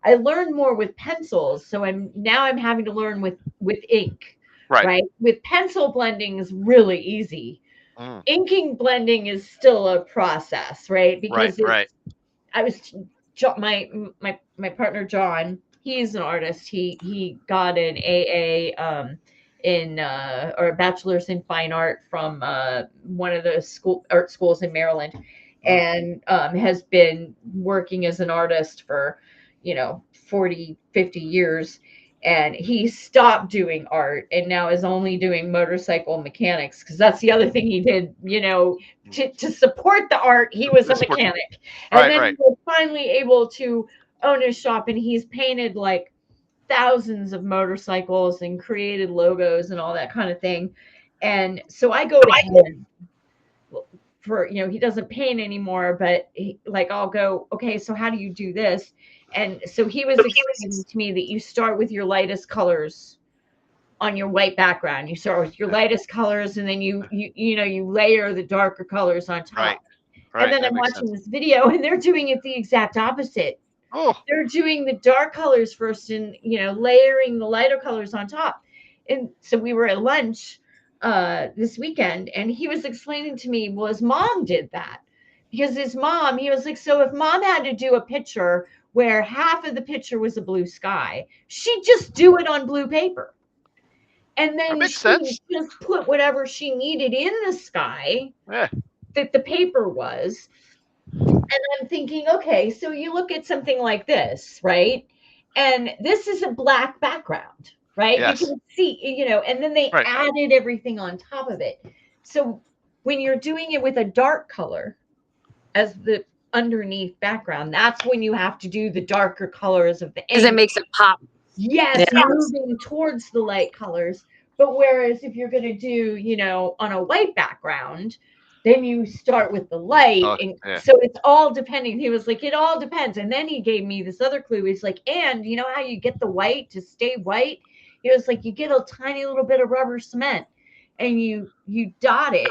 I learned more with pencils. So I'm having to learn with ink, right? With pencil blending is really easy. Mm. Inking blending is still a process, right? Because Right. I was my partner John. He's an artist. He got an AA in or a bachelor's in fine art from one of the art schools in Maryland, and has been working as an artist for 40, 50 years. And he stopped doing art and now is only doing motorcycle mechanics, because that's the other thing he did, to support the art. He was a mechanic, and then he was finally able to own his shop, and he's painted like thousands of motorcycles and created logos and all that kind of thing. And so I go to him for, he doesn't paint anymore, but I'll go, okay, so how do you do this? And so he was explaining to me that you start with your lightest colors on your white background. You start with your lightest colors, and then you layer the darker colors on top. Right. And then I'm watching this video, and they're doing it the exact opposite. Oh, They're doing the dark colors first, and layering the lighter colors on top. And so we were at lunch this weekend, and he was explaining to me, well, his mom did that because he was like, so if mom had to do a picture where half of the picture was a blue sky, she'd just do it on blue paper. And then she just put whatever she needed in the sky that the paper was. And I'm thinking, okay, so you look at something like this, right? And this is a black background, right? Yes. You can see, and then they added everything on top of it. So when you're doing it with a dark color as the underneath background, that's when you have to do the darker colors of the ink. Because it makes it pop. Yes, moving towards the light colors. But whereas if you're going to do, on a white background, then you start with the light. So it's all depending. He was like, it all depends. And then he gave me this other clue. He's like, and you know how you get the white to stay white? He was like, you get a tiny little bit of rubber cement and you dot it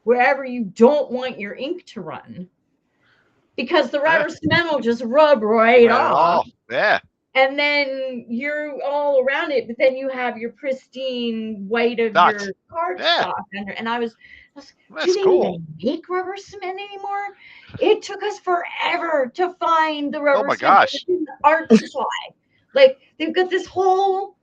wherever you don't want your ink to run. Because the rubber cement will just rub right off. Yeah. And then you're all around it, but then you have your pristine white of your cardstock under. And I was do they even make rubber cement anymore? It took us forever to find the rubber cement in the art supply. Like they've got this whole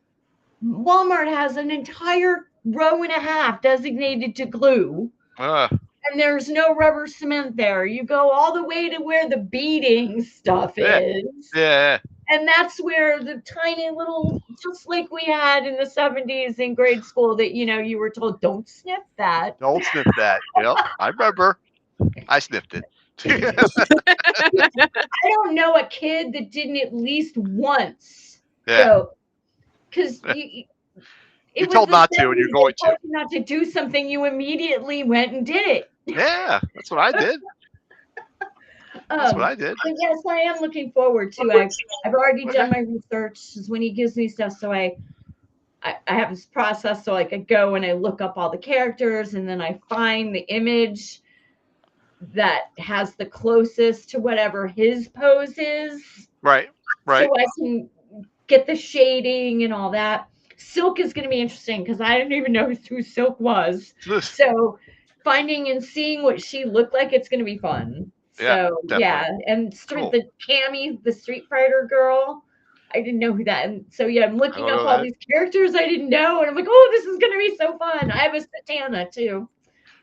Walmart has an entire row and a half designated to glue. And there's no rubber cement there. You go all the way to where the beading stuff is. Yeah. And that's where the tiny little, just like we had in the 70s in grade school that, you were told, don't sniff that. Don't sniff that. Yep. I remember. I sniffed it. I don't know a kid that didn't at least once. Yeah. So, because you told not to, and you're going to. Not to do something, you immediately went and did it. Yeah, that's what I did. That's what I did. But yes, I am looking forward to it. I've already done my research when he gives me stuff. So I have this process. So I go and I look up all the characters and then I find the image that has the closest to whatever his pose is. Right. So I can get the shading and all that. Silk is going to be interesting because I didn't even know who Silk was. So finding and seeing what she looked like, it's going to be fun. So and the Cammy, the Street Fighter girl, I didn't know who that. And so I'm looking up all these characters I didn't know, and I'm like, oh, this is gonna be so fun. I have a Satana too.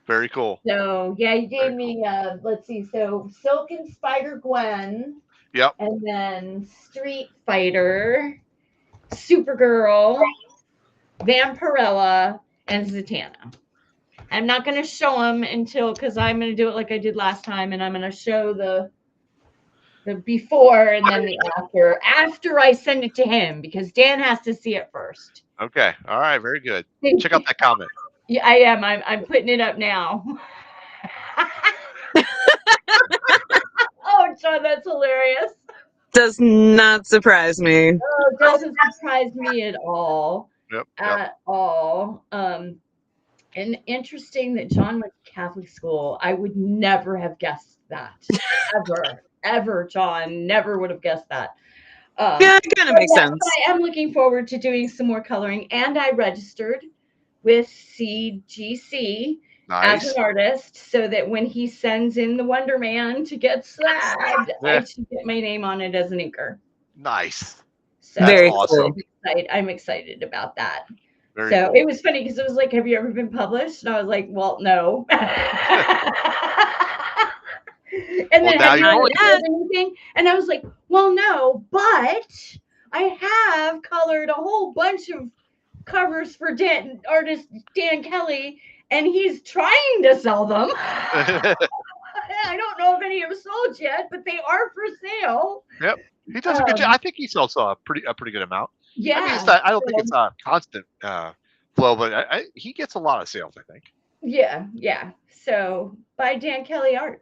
Very cool. So you gave me let's see, so Silk and Spider Gwen. Yep. And then Street Fighter, Supergirl, Vampirella, and Zatanna. I'm not going to show them because I'm going to do it like I did last time, and I'm going to show the before and then the after I send it to him because Dan has to see it first. Okay. All right. Very good. Check out that comment. Yeah, I am. I'm putting it up now. Oh, John, that's hilarious. Does not surprise me. Oh, it doesn't surprise me at all. Yep. At all. And interesting that John went to Catholic school. I would never have guessed that. Ever, John. Never would have guessed that. Yeah, it kind of makes sense. I am looking forward to doing some more coloring. And I registered with CGC as an artist so that when he sends in the Wonder Man to get slabbed, I should get my name on it as an inker. Nice. So very awesome. I'm excited about that. Very so cool. It was funny because it was like, have you ever been published? And I was like, well, no. And then have you ever done anything? And I was like, well, no, but I have colored a whole bunch of covers for artist Dan Kelly, and he's trying to sell them. I don't know if any have sold yet, but they are for sale. Yep. He does a good job. I think he sells a pretty good amount. Yeah. I mean, it's not, I don't think it's a constant flow, but he gets a lot of sales, I think. Yeah. So buy Dan Kelly art.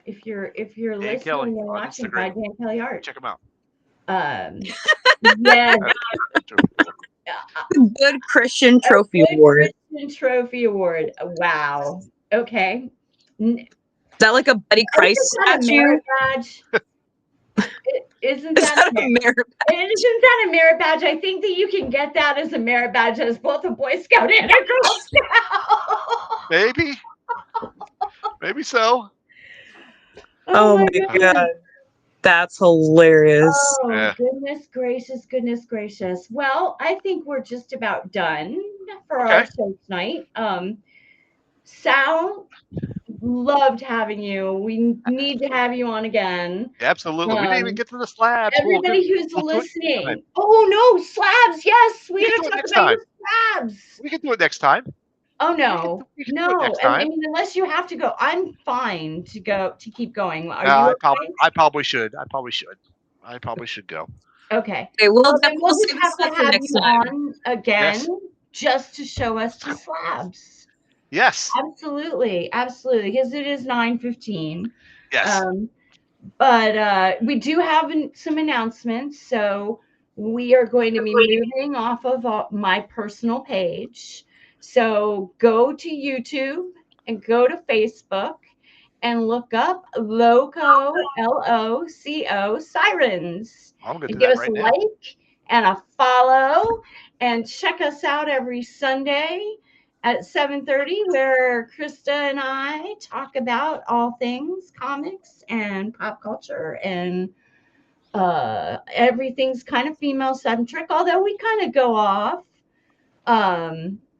If you're Dan listening Kelly and on watching, buy Instagram. Dan Kelly art. Check him out. Yes, Good Christian a Trophy good Award. Christian Trophy Award. Wow. Okay. Is that like a Buddy Christ Isn't that a statue? merit badge? Isn't Is that that a a merit? merit? Isn't that a merit badge? I think that you can get that as a merit badge as both a Boy Scout and a Girl Scout. Maybe so. Oh my God. That's hilarious. Oh, Yeah. goodness gracious. Well, I think we're just about done for Okay. our show tonight. Sal, loved having you. We need to have you on again. Absolutely. We didn't even get to the slabs. Everybody who's we'll do it next listening. time. Oh no, slabs. Yes, we can gotta do it talk next about your time. slabs. We can do it next time. Oh no, We can do it no. next I time. mean, unless you have to go, I'm fine to keep going. Are you okay? I probably should. I probably should go. Okay. Okay, Well, then definitely we'll just save have this to for have next you time. on again Yes. just to show us the slabs. Yes. Absolutely, because it is 9:15. Yes. But we do have some announcements. So we are going to be moving off of my personal page. So go to YouTube and go to Facebook and look up LOCO Sirens I'm gonna and do give that us right a now. like and a follow and check us out every Sunday at 7:30, where Krista and I talk about all things comics and pop culture, and everything's kind of female centric, although we kind of go off.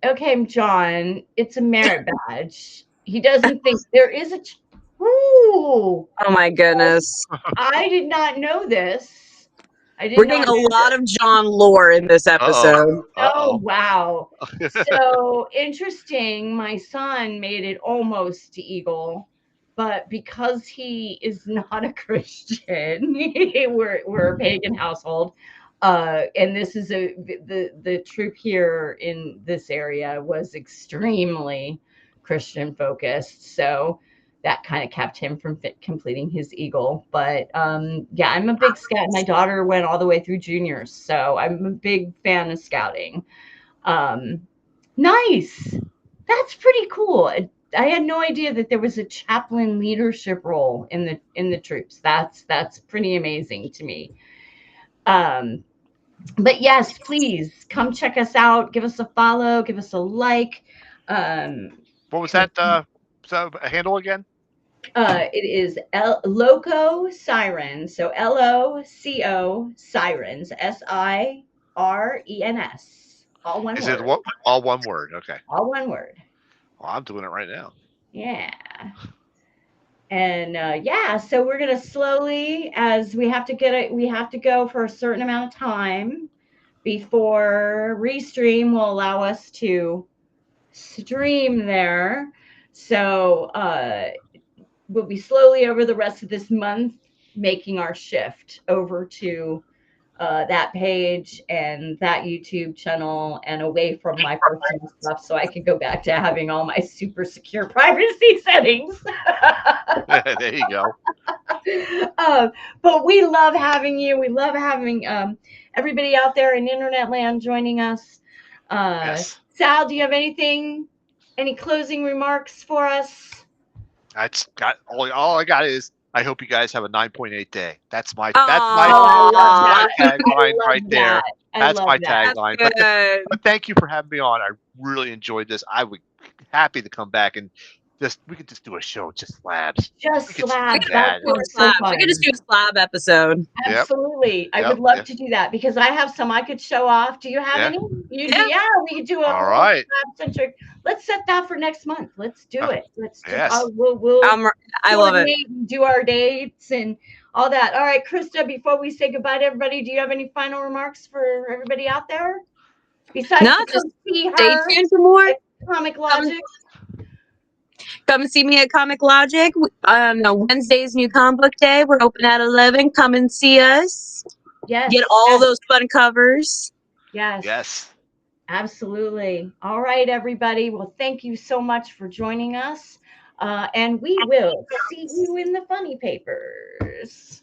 Okay, John, it's a merit badge. He doesn't think there is a ooh, Oh my goodness. I did not know this. I did We're not getting know a lot of John lore in this episode. Oh, wow. So interesting. My son made it almost to Eagle, but because he is not a Christian, we're a pagan household. And this is the troop here in this area was extremely Christian focused. So that kind of kept him from completing his Eagle. But yeah, I'm a big scout. My daughter went all the way through juniors, so I'm a big fan of scouting. Nice. That's pretty cool. I had no idea that there was a chaplain leadership role in the troops. That's pretty amazing to me. But yes, please come check us out. Give us a follow. Give us a like. What was that handle again? It is Loco Sirens. So LOCO Sirens. SIRENS. All one Is word. it all one word? Okay. All one word. Well, I'm doing it right now. Yeah. And yeah, so we're gonna slowly, as we have to we have to go for a certain amount of time before Restream will allow us to stream there. So we'll be slowly over the rest of this month making our shift over to that page and that YouTube channel and away from my personal stuff, so I can go back to having all my super secure privacy settings. There you go. But we love having you. We love having everybody out there in internet land joining us. Yes. Sal, do you have any closing remarks for us? That's got all I got is I hope you guys have a 9.8 day. That's my Aw. tagline right there. That's my tagline. Good. But thank you for having me on. I really enjoyed this. I would be happy to come back and we could just do a show, just slabs. Just We could slabs. do That that. sounds so Slab. fun. We could just do a slab episode. Yep. Absolutely. I Yep. would love Yeah. to do that because I have some I could show off. Do you have Yeah. any? You Yeah. do? Yeah, we could do a All right. centric. Let's set that for next month. Let's do it. Let's just Yes. we'll I love it. do our dates and all that. All right, Krista, before we say goodbye to everybody, do you have any final remarks for everybody out there? Besides No, to just come see stay her tuned for more. at Comic Logic. Come see me at Comic Logic. Wednesday's New Comic Book Day. We're open at 11. Come and see us. Yes. Get all Yes. those fun covers. Yes. Yes. Absolutely. All right, everybody. Well, thank you so much for joining us. And we will see you in the funny papers.